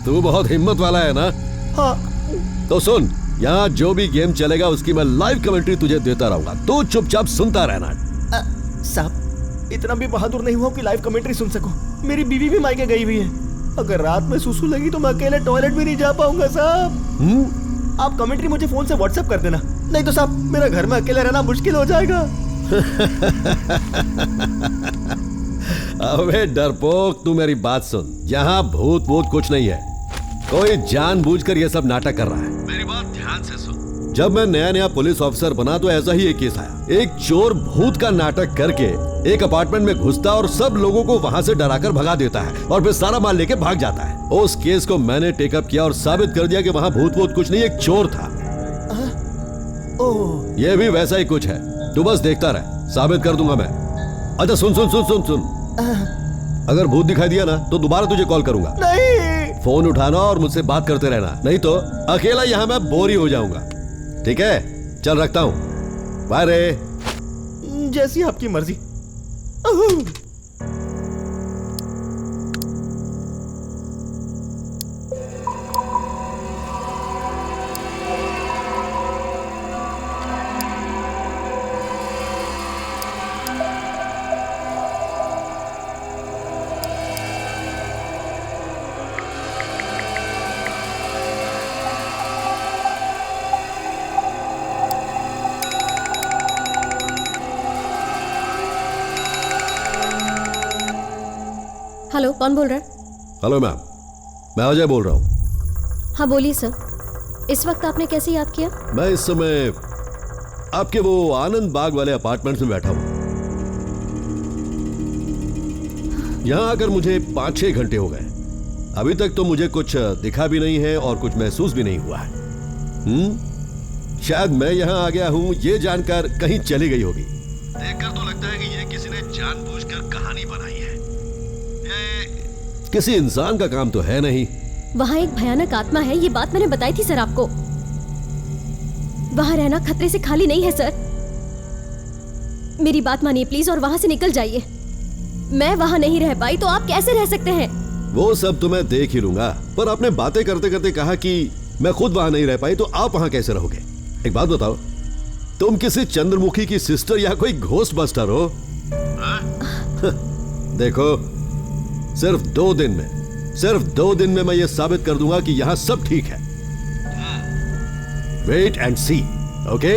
तू बहुत हिम्मत वाला है ना? हाँ। तो सुन, यहाँ जो भी गेम चलेगा उसकी मैं लाइव कमेंट्री तुझे देता रहूंगा, तू चुपचाप सुनता रहना। साहब इतना भी बहादुर नहीं हुआ कि लाइव कमेंट्री सुन सकूं। मेरी बीवी भी मायके गई हुई है। अगर रात में सुसु लगी तो मैं अकेले टॉयलेट भी नहीं जा पाऊंगा साहब। आप कमेंट्री मुझे फोन से व्हाट्सएप कर देना, नहीं तो साहब मेरा घर में अकेले रहना मुश्किल हो जाएगा। अबे डरपोक, तू मेरी बात सुन। यहाँ भूत वूत कुछ नहीं है। कोई जानबूझकर ये सब नाटक कर रहा है। मेरी बात ध्यान से सुन। जब मैं नया पुलिस ऑफिसर बना तो ऐसा ही एक केस आया। एक चोर भूत का नाटक करके एक अपार्टमेंट में घुसता और सब लोगों को वहां से डराकर भगा देता है और फिर सारा माल लेके भाग जाता है। उस केस को मैंने टेकअप किया और साबित कर दिया कि वहां भूत वूत कुछ नहीं, एक चोर था। ओह, ये भी वैसा ही कुछ है। तू बस देखता रह, साबित कर दूंगा मैं। अच्छा सुन सुन सुन सुन सुन, अगर भूत दिखाई दिया ना तो दोबारा तुझे कॉल करूंगा। नहीं। फोन उठाना और मुझसे बात करते रहना, नहीं तो अकेला यहाँ मैं बोर ही हो जाऊंगा। ठीक है, चल रखता हूँ। बाय रे। जैसी आपकी मर्जी। हेलो, कौन बोल रहा है? हेलो मैम, मैं अजय बोल रहा हूँ। हाँ बोलिए सर। इस वक्त आपने कैसे याद किया? मैं इस समय आपके वो आनंद बाग वाले अपार्टमेंट में बैठा हूँ। यहाँ आकर मुझे 5-6 घंटे हो गए। अभी तक तो मुझे कुछ दिखा भी नहीं है और कुछ महसूस भी नहीं हुआ है। शायद मैं यहाँ आ गया हूँ ये जानकर कहीं चली गई होगी। देखकर तो लगता है कि ये किसी ने जानबूझकर कहानी बनाई है। किसी इंसान का काम तो है नहीं। वहाँ एक भयानक आत्मा है, ये बात मैंने बताई थी सर आपको। वहाँ रहना खतरे से खाली नहीं है सर। मेरी बात मानिए प्लीज और वहाँ से निकल जाइए। मैं वहाँ नहीं रह पाई तो आप कैसे रह सकते हैं? वो सब तो मैं देख ही लूंगा, पर आपने बातें करते करते कहा कि मैं खुद वहाँ नहीं रह पाई तो आप वहाँ कैसे रहोगे? एक बात बताओ, तुम किसी चंद्रमुखी की सिस्टर या कोई घोस्ट बस्टर हो? देखो, सिर्फ 2 दिन में मैं ये साबित कर दूंगा कि यहां सब ठीक है। Wait and see, okay?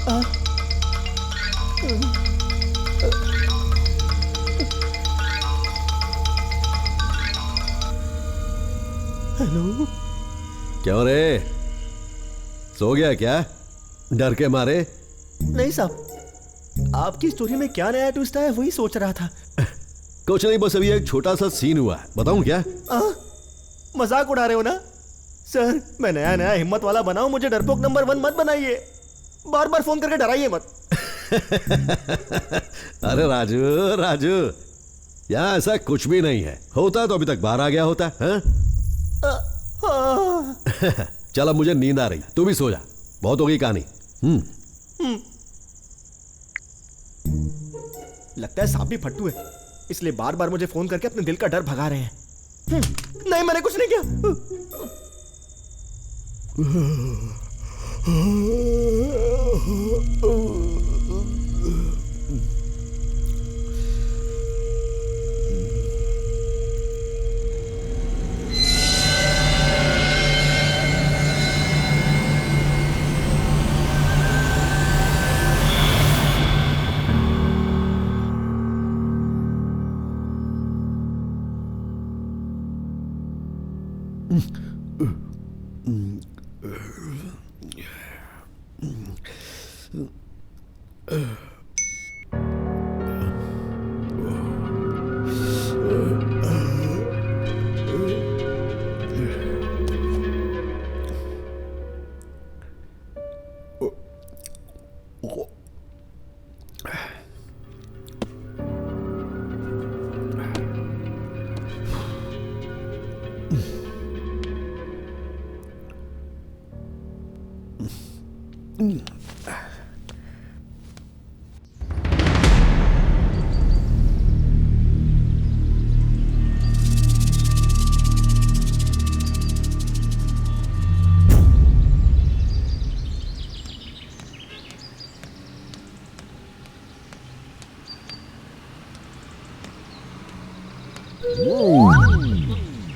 Hello. क्यों रे, सो गया क्या डर के मारे? नहीं साहब, आपकी स्टोरी में क्या नया ट्विस्ट है वही सोच रहा था। कुछ नहीं, बस अभी एक छोटा सा सीन हुआ है, बताऊं क्या? मजाक उड़ा रहे हो ना सर? मैं नया नया हिम्मत वाला बना हूं, मुझे डरपोक नंबर 1 मत बनाइए, बार बार फोन करके डराइए मत। अरे राजू राजू, यहाँ ऐसा कुछ भी नहीं है, होता तो अभी तक बाहर आ गया होता है। चल अब मुझे नींद आ रही, तू भी सो जा, बहुत हो गई कहानी। लगता है सांप भी फट्टू है, इसलिए बार बार मुझे फोन करके अपने दिल का डर भगा रहे हैं। नहीं, मैंने कुछ नहीं किया।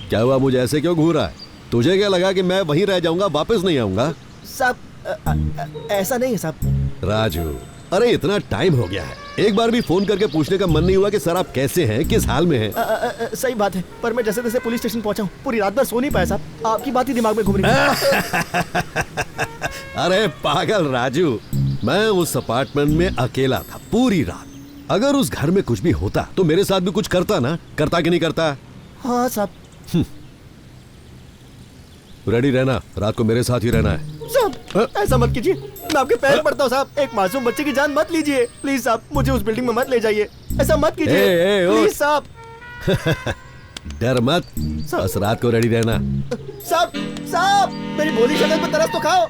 क्या हुआ, मुझे ऐसे क्यों घूर रहा है? तुझे क्या लगा कि मैं वहीं रह जाऊंगा, वापस नहीं आऊंगा? साहब ऐसा नहीं है साहब। राजू, अरे इतना टाइम हो गया है, एक बार भी फोन करके पूछने का मन नहीं हुआ कि सर आप कैसे हैं, किस हाल में हैं? सही बात है, पर मैं जैसे तैसे पुलिस स्टेशन पहुंचा हूं, पूरी रात भर सो नहीं पाया साहब, आपकी बात ही दिमाग में घूम रही है। अरे पागल राजू, मैं उस अपार्टमेंट में अकेला था पूरी रात। अगर उस घर में कुछ भी होता तो मेरे साथ भी कुछ करता ना, करता कि नहीं करता? हाँ साहब। रेडी रहना, रात को मेरे साथ ही रहना है। साहब ऐसा मत कीजिए, मैं आपके पैर पड़ता हूँ साहब, एक मासूम बच्चे की जान मत लीजिए प्लीज साहब, मुझे उस बिल्डिंग में मत ले जाइए, ऐसा मत कीजिए प्लीज साहब। डर मत, बस रात को रेडी रहना। साहब साहब मेरी भोली शक्ल पर तरस तो खाओ।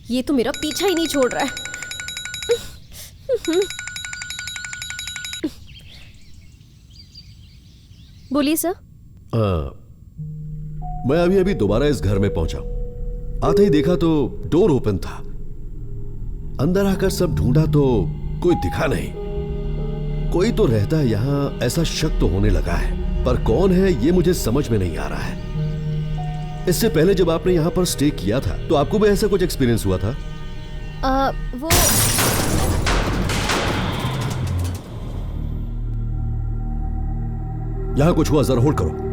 ये तो मेरा पीछा ही नहीं छोड़ रहा है। बोलिए सर। मैं अभी अभी दोबारा इस घर में पहुंचा। आते ही देखा तो डोर ओपन था। अंदर आकर सब ढूंढा तो कोई दिखा नहीं। कोई तो रहता है यहां, ऐसा शक तो होने लगा है, पर कौन है ये मुझे समझ में नहीं आ रहा है। इससे पहले जब आपने यहां पर स्टे किया था तो आपको भी ऐसा कुछ एक्सपीरियंस हुआ था? वो यहां कुछ हुआ, जरा होल्ड करो।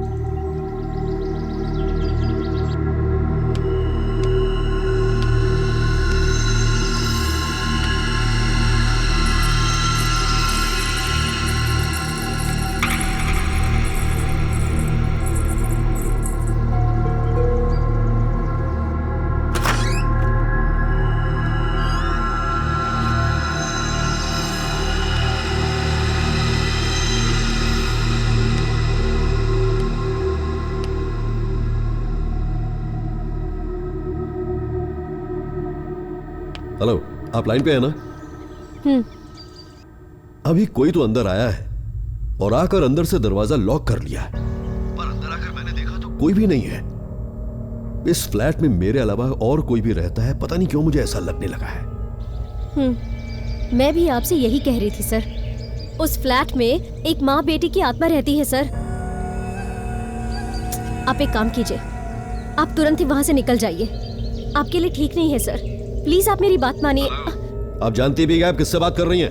हेलो, आप लाइन पे है ना? अभी कोई तो अंदर आया है और आकर अंदर से दरवाजा लॉक कर लिया है, पर अंदर आकर मैंने देखा तो कोई भी नहीं है। इस फ्लैट में मेरे अलावा और कोई भी रहता है, पता नहीं क्यों मुझे ऐसा लगने लगा है। मैं भी आपसे यही कह रही थी सर। उस फ्लैट में एक माँ बेटी की आत्मा रहती है सर। आप एक काम कीजिए, आप तुरंत ही वहां से निकल जाइए। आपके लिए ठीक नहीं है सर। प्लीज आप मेरी बात मानिए। आप जानती भी हैं आप किससे बात कर रही हैं?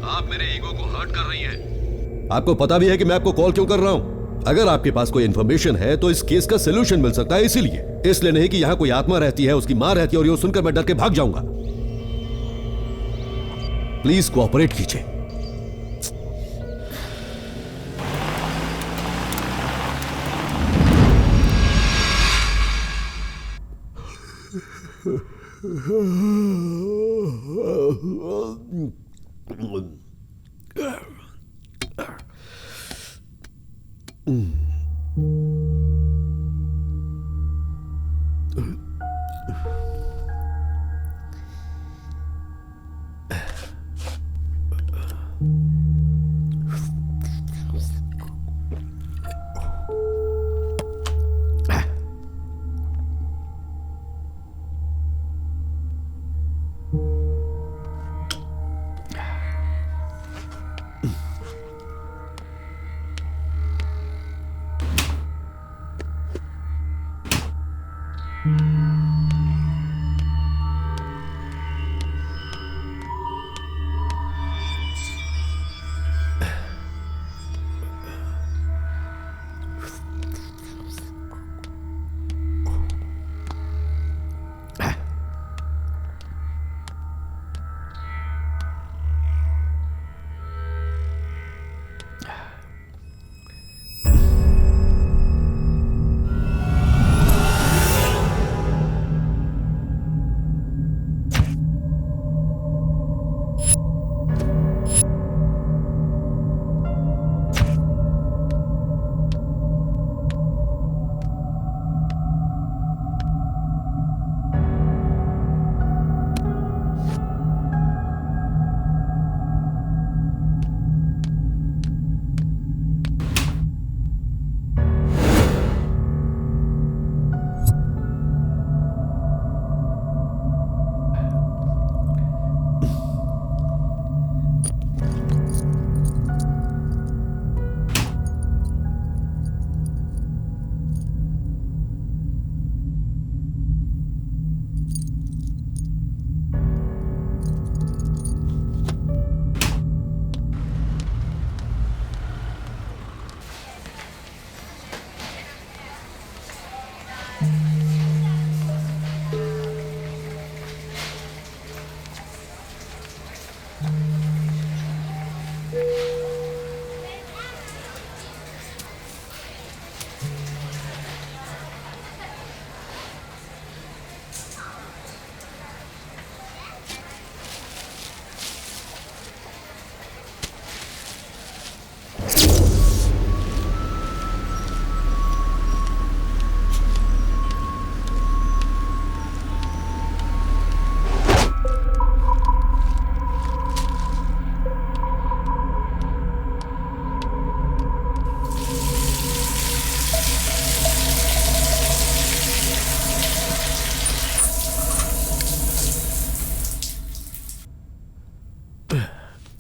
आप मेरे ईगो को हर्ट कर रही हैं। आपको पता भी है कि मैं आपको कॉल क्यों कर रहा हूं। अगर आपके पास कोई इंफॉर्मेशन है तो इस केस का सोल्यूशन मिल सकता है, इसलिए नहीं कि यहां कोई आत्मा रहती है, उसकी मां रहती है और ये सुनकर मैं डर के भाग जाऊंगा। प्लीज कोऑपरेट कीजिए।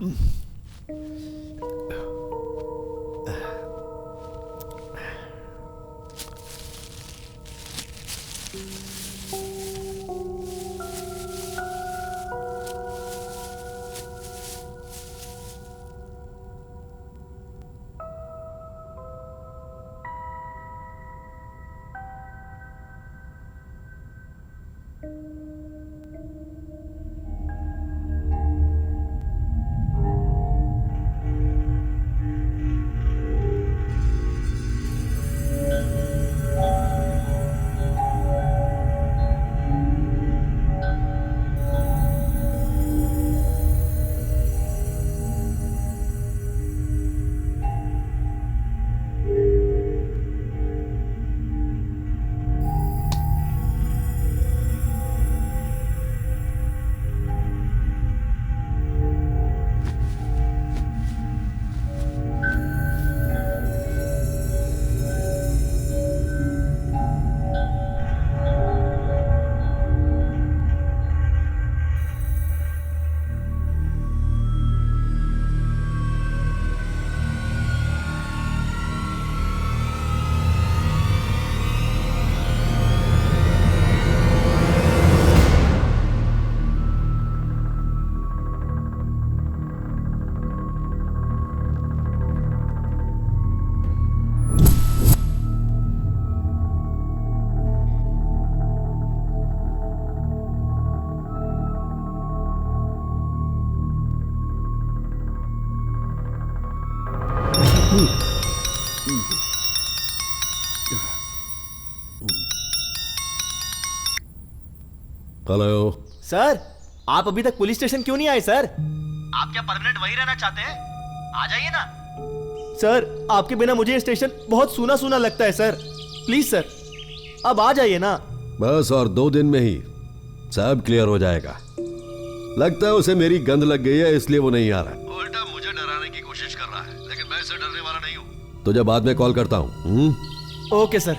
हेलो सर, आप अभी तक पुलिस स्टेशन क्यों नहीं आए सर? आप क्या परमानेंट वहीं रहना चाहते हैं? आ जाइए ना। सर, आपके बिना मुझे ये स्टेशन बहुत सूना सूना लगता है सर। प्लीज सर, अब आ जाइए ना। बस और 2 दिन में ही सब क्लियर हो जाएगा। लगता है उसे मेरी गंद लग गई है, इसलिए वो नहीं आ रहा। उल्टा मुझे डराने की कोशिश कर रहा है, लेकिन मैं इससे डरने वाला नहीं हूँ। तुझे बाद में कॉल करता हूँ। Okay sir.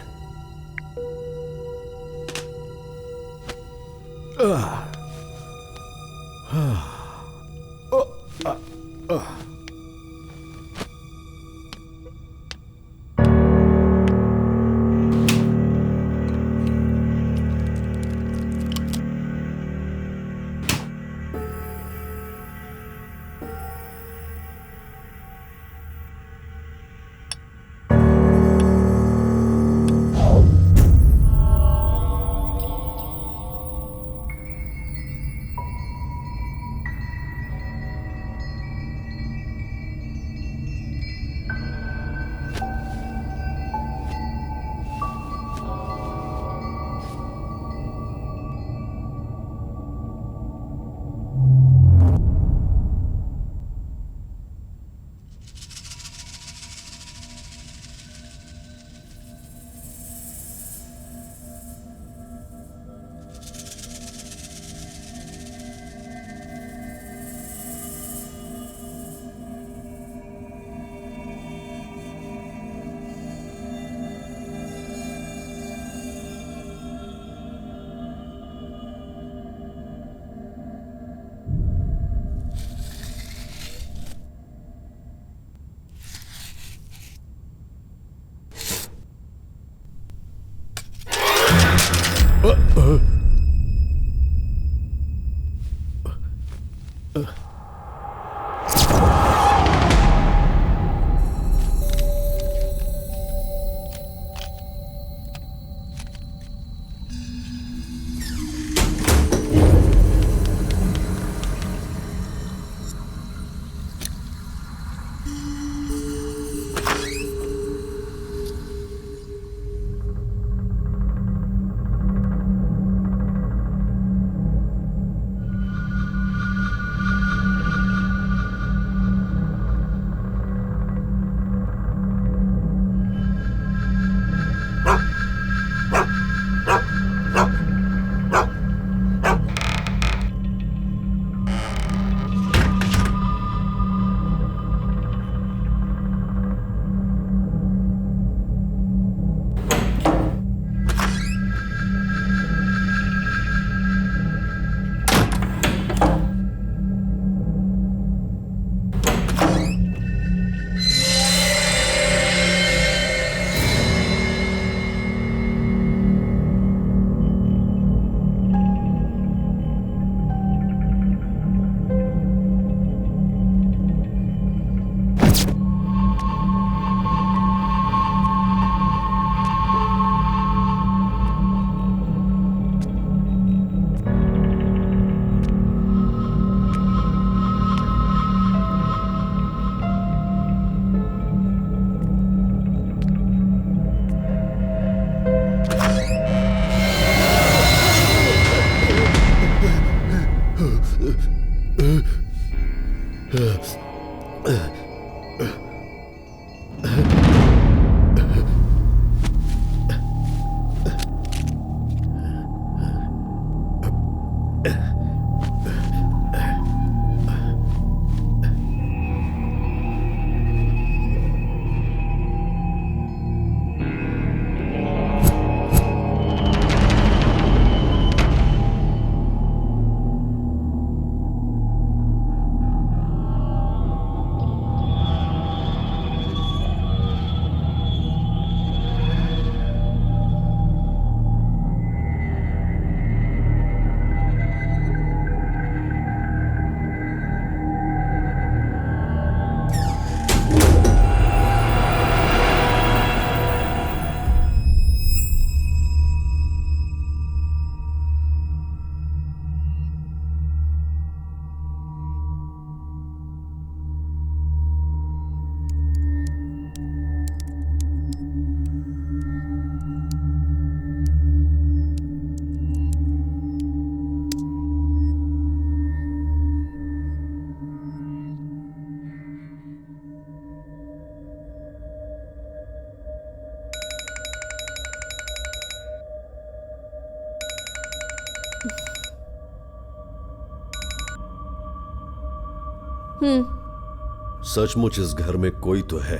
सचमुच इस घर में कोई तो है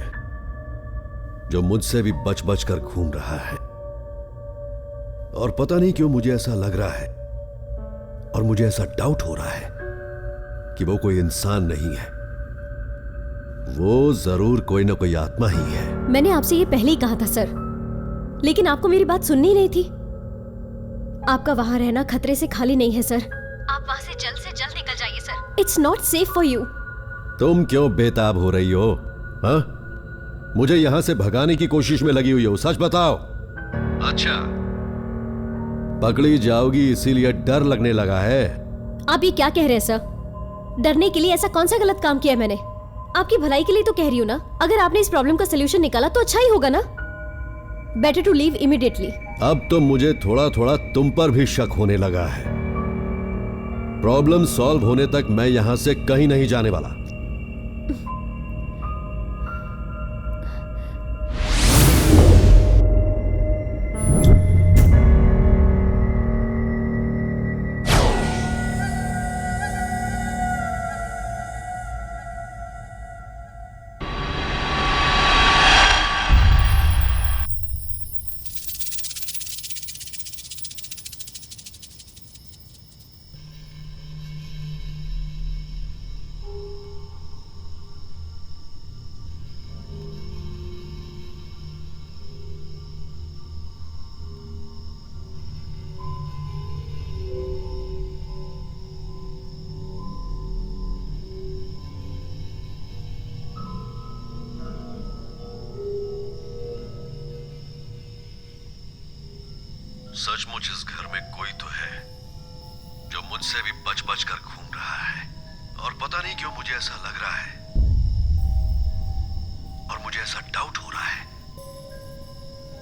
जो मुझसे भी बच बच कर घूम रहा है, और पता नहीं क्यों मुझे ऐसा लग रहा है और मुझे ऐसा डाउट हो रहा है कि वो कोई इंसान नहीं है, वो जरूर कोई ना कोई आत्मा ही है। मैंने आपसे ये पहले ही कहा था सर, लेकिन आपको मेरी बात सुननी नहीं थी। आपका वहां रहना खतरे से खाली नहीं है सर। आप वहां से जल्द निकल जाइए sir. It's not safe for you. तुम क्यों बेताब हो रही हो? हाँ, मुझे यहां से भगाने की कोशिश में लगी हुई हो, सच बताओ। अच्छा, पकड़ी जाओगी इसीलिए डर लगने लगा है? आप ये क्या कह रहे हैं सर? डरने के लिए ऐसा कौन सा गलत काम किया मैंने? आपकी भलाई के लिए तो कह रही हूँ ना। अगर आपने इस प्रॉब्लम का सलूशन निकाला तो अच्छा ही होगा ना। Better to leave immediately. अब तो मुझे थोड़ा थोड़ा तुम पर भी शक होने लगा है। प्रॉब्लम सॉल्व होने तक मैं यहां से कहीं नहीं जाने वाला। सचमुच इस घर में कोई तो है जो मुझसे भी बच बच कर घूम रहा है, और पता नहीं क्यों मुझे ऐसा लग रहा है और मुझे ऐसा डाउट हो रहा है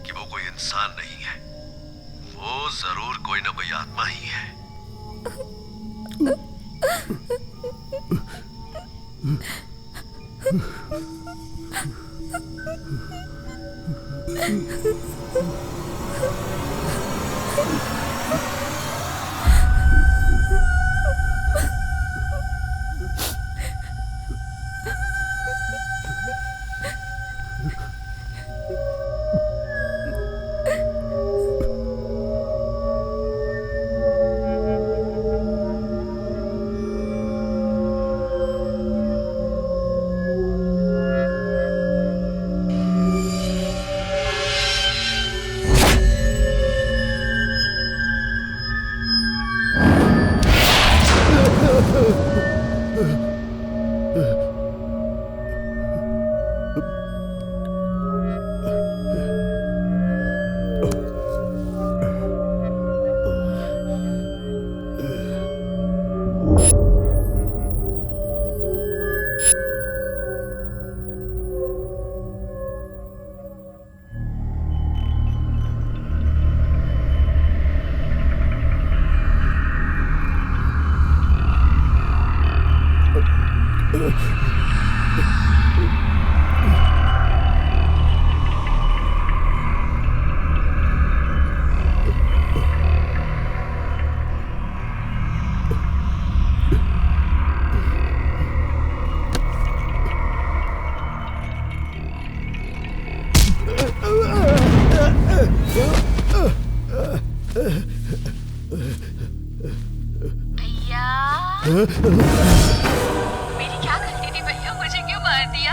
कि वो कोई इंसान नहीं है, वो जरूर कोई ना कोई आत्मा ही है। भैया मेरी क्या गलती थी भैया, मुझे क्यों मार दिया?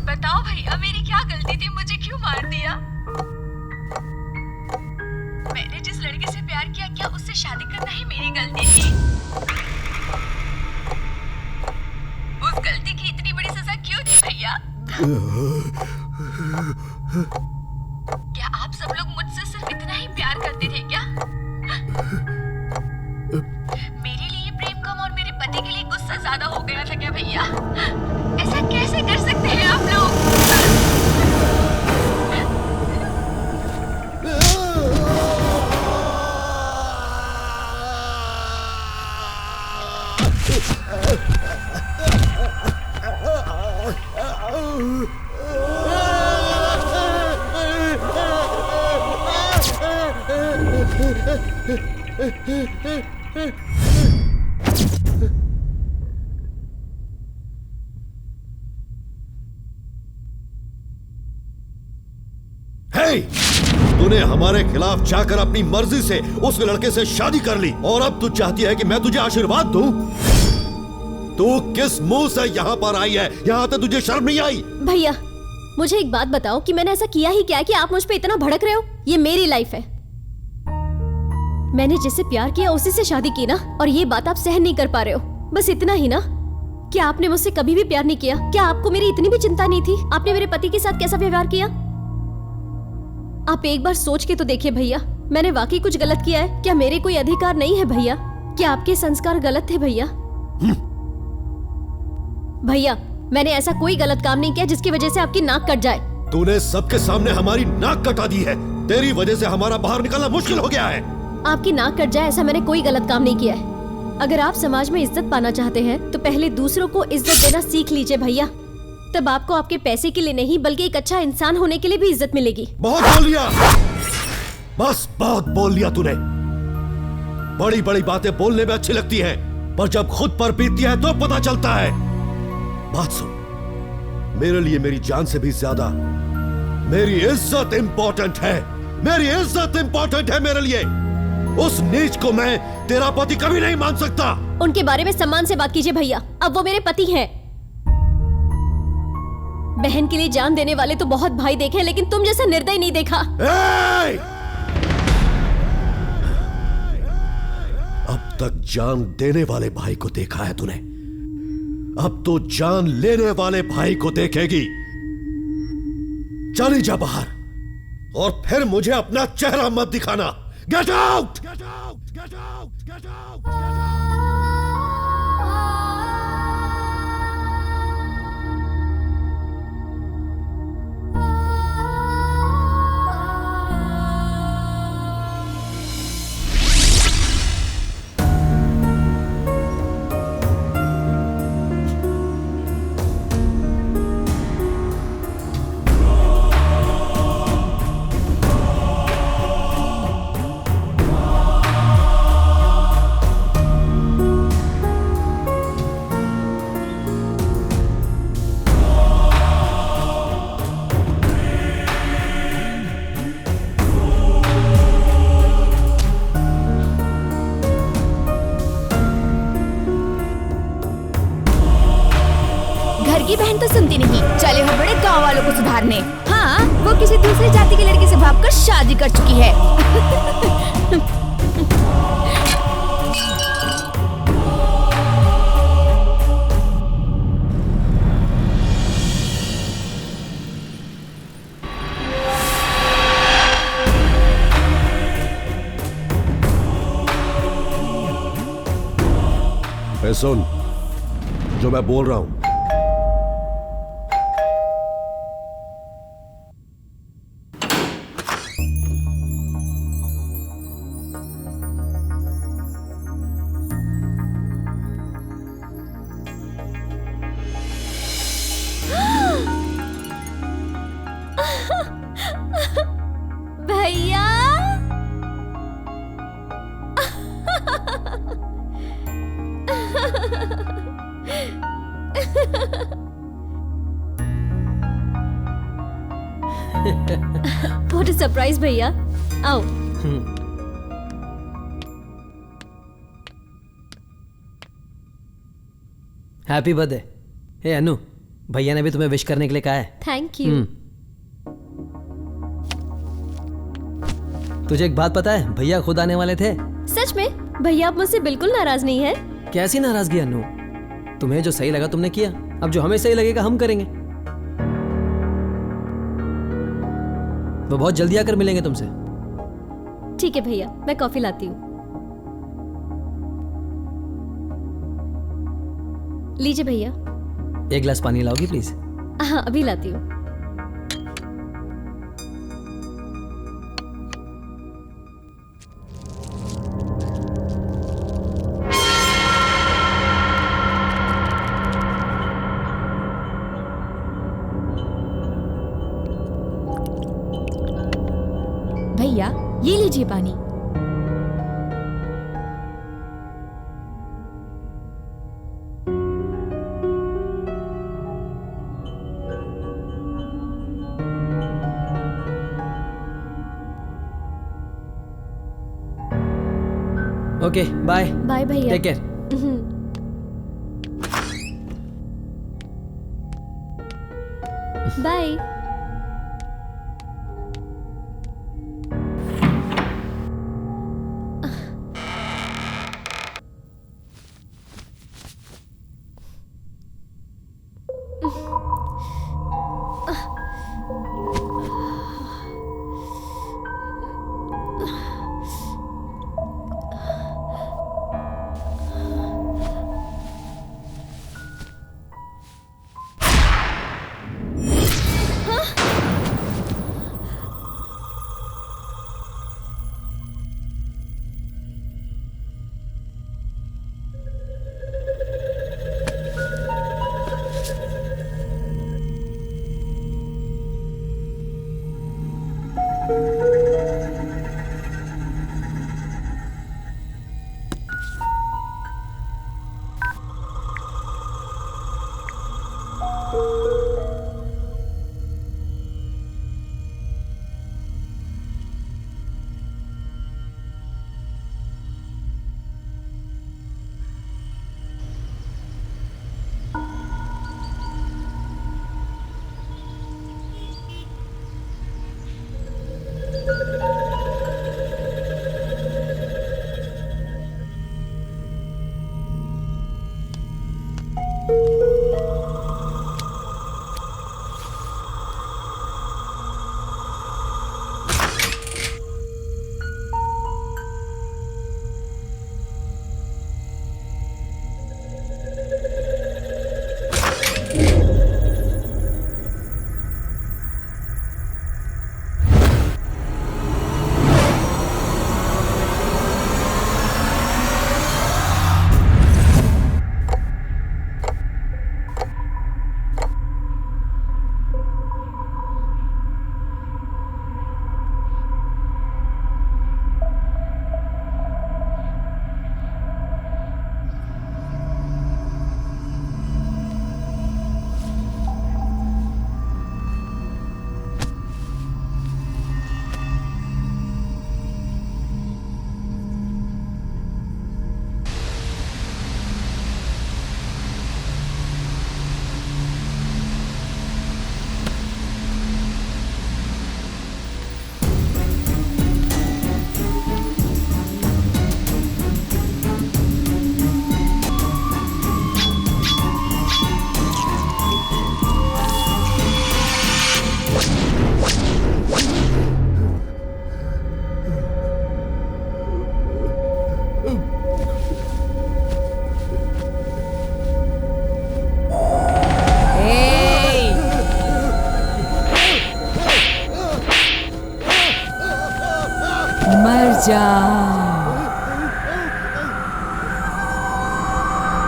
बताओ भैया मेरी क्या गलती थी, मुझे क्यों मार दिया? मैंने जिस लड़के से प्यार किया, क्या उससे शादी करना ही मेरी गलती थी? उस गलती की इतनी बड़ी सजा क्यों दी भैया? क्या आप सब लोग मुझसे सिर्फ इतना ही प्यार करते थे क्या? मेरे लिए प्रेम कम और मेरे पति के लिए गुस्सा ज्यादा हो गया था क्या भैया? ऐसा कैसे कर सकते हैं आप लोग? हे! तूने हमारे खिलाफ जाकर अपनी मर्जी से उस लड़के से शादी कर ली और अब तू चाहती है कि मैं तुझे आशीर्वाद दूं? तू किस मुंह से यहाँ पर आई है? यहाँ तो तुझे शर्म नहीं आई? भैया मुझे एक बात बताओ कि मैंने ऐसा किया ही क्या है कि आप मुझ पे इतना भड़क रहे हो? ये मेरी लाइफ है, मैंने जिससे प्यार किया उसी से शादी की ना, और ये बात आप सहन नहीं कर पा रहे हो, बस इतना ही ना? क्या आपने मुझसे कभी भी प्यार नहीं किया? क्या आपको मेरी इतनी भी चिंता नहीं थी? आपने मेरे पति के साथ कैसा व्यवहार किया? आप एक बार सोच के तो देखिए भैया, मैंने वाकई कुछ गलत किया है क्या? मेरे कोई अधिकार नहीं है भैया? क्या आपके संस्कार गलत थे भैया? भैया मैंने ऐसा कोई गलत काम नहीं किया जिसकी वजह से आपकी नाक कट जाए। तूने सबके सामने हमारी नाक कटा दी है। तेरी वजह से हमारा बाहर निकलना मुश्किल हो गया है। आपकी नाक कट जाए ऐसा मैंने कोई गलत काम नहीं किया है। अगर आप समाज में इज्जत पाना चाहते हैं तो पहले दूसरों को इज्जत देना सीख लीजिए भैया, तब आपको आपके पैसे के लिए नहीं बल्कि एक अच्छा इंसान होने के लिए भी इज्जत मिलेगी। बहुत बोल लिया, बस बहुत बोल लिया तूने। बड़ी बड़ी बातें बोलने में अच्छी लगती है, पर जब खुद पर बीतती है तो पता चलता है। बात सुन, मेरे लिए मेरी जान से भी ज्यादा मेरी इज्जत इंपॉर्टेंट है। मेरी इज्जत इंपॉर्टेंट है मेरे लिए। उस नीच को मैं तेरा पति कभी नहीं मान सकता। उनके बारे में सम्मान से बात कीजिए भैया, अब वो मेरे पति हैं। बहन के लिए जान देने वाले तो बहुत भाई देखे, लेकिन तुम जैसा निर्दयी नहीं देखा। अब तक जान देने वाले भाई को देखा है तूने, अब तो जान लेने वाले भाई को देखेगी। चली जा बाहर और फिर मुझे अपना चेहरा मत दिखाना। Get out! Get out! Get out! Get out! बहन तो सुनती नहीं, चले हो बड़े गांव वालों को सुधारने। हाँ, वो किसी दूसरी जाति के लड़के से भागकर शादी कर चुकी है। सुन, जो मैं बोल रहा हूं व्हाट अ सरप्राइज भैया। आओ। Happy birthday. हे अनु, भैया ने भी तुम्हें विश करने के लिए कहा है। Thank you. तुझे एक बात पता है, भैया खुद आने वाले थे। सच में? भैया आप मुझसे बिल्कुल नाराज नहीं है? कैसी नाराजगी अनु, तुम्हें जो सही लगा तुमने किया, अब जो हमें सही लगेगा हम करेंगे। वो बहुत जल्दी आकर मिलेंगे तुमसे। ठीक है भैया, मैं कॉफी लाती हूँ। लीजिए भैया। एक गिलास पानी लाओगी प्लीज? हाँ अभी लाती हूँ। भैया ये लीजिए पानी। Okay bye. बाय भैया। Take care. बाय।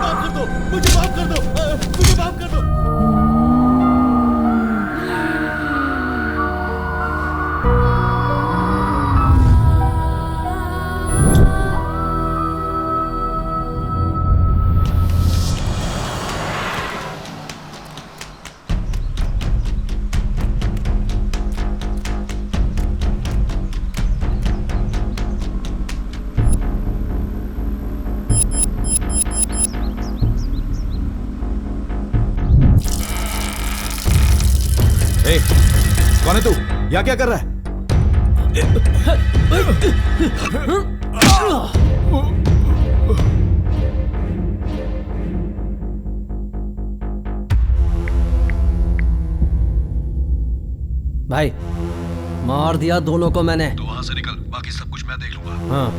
माफ कर दो, मुझे माफ कर दो, मुझे माफ कर दो। ए, कौन है तू? यहाँ क्या कर रहा है? भाई मार दिया दोनों को मैंने। तो वहां से निकल, बाकी सब कुछ मैं देख लूंगा। हाँ।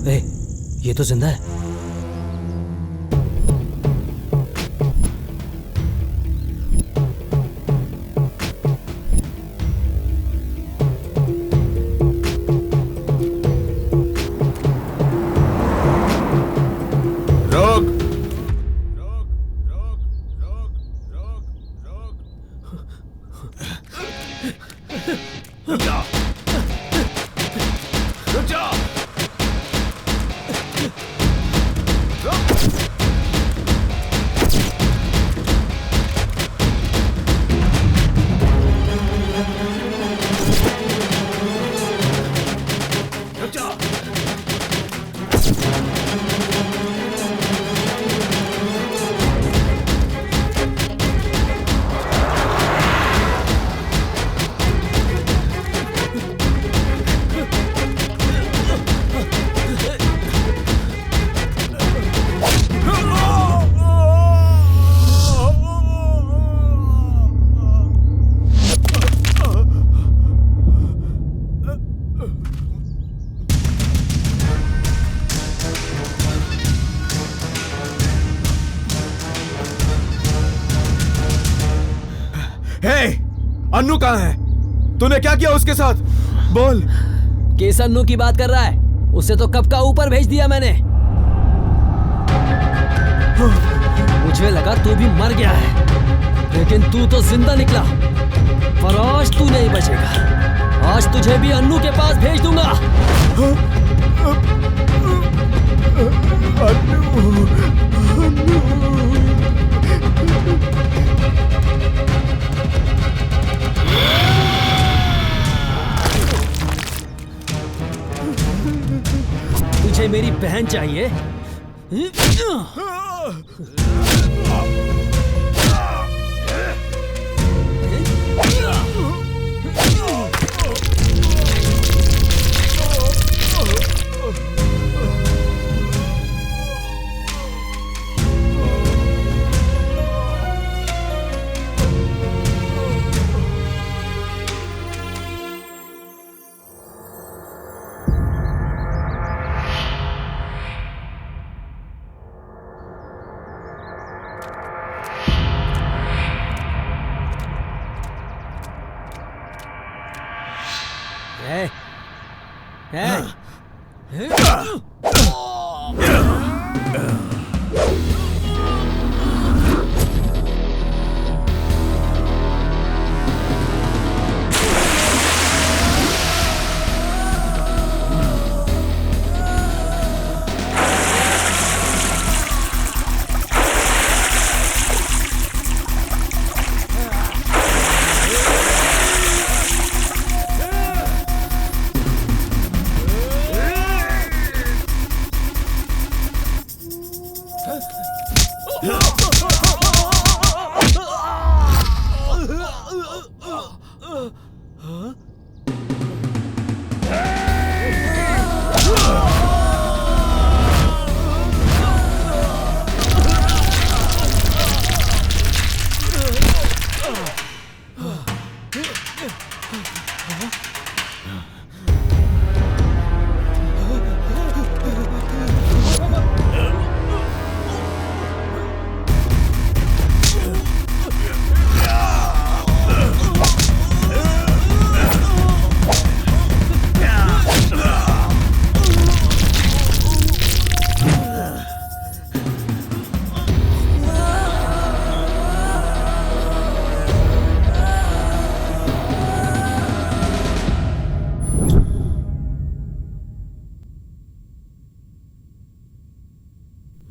ए, ये तो जिंदा है। अन्नू कहाँ है? तूने क्या किया उसके साथ? बोल। किस अन्नू की बात कर रहा है? उसे तो कब का ऊपर भेज दिया मैंने। मुझे लगा तू भी मर गया है, लेकिन तू तो जिंदा निकला। पर आज तू नहीं बचेगा। आज तुझे भी अन्नू के पास भेज दूंगा। तुझे मेरी बहन चाहिए?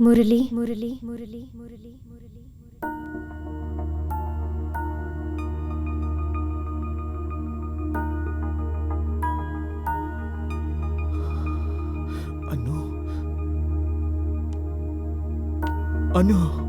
मुरली मुरली मुरली मुरली मुरली मुरली। अनु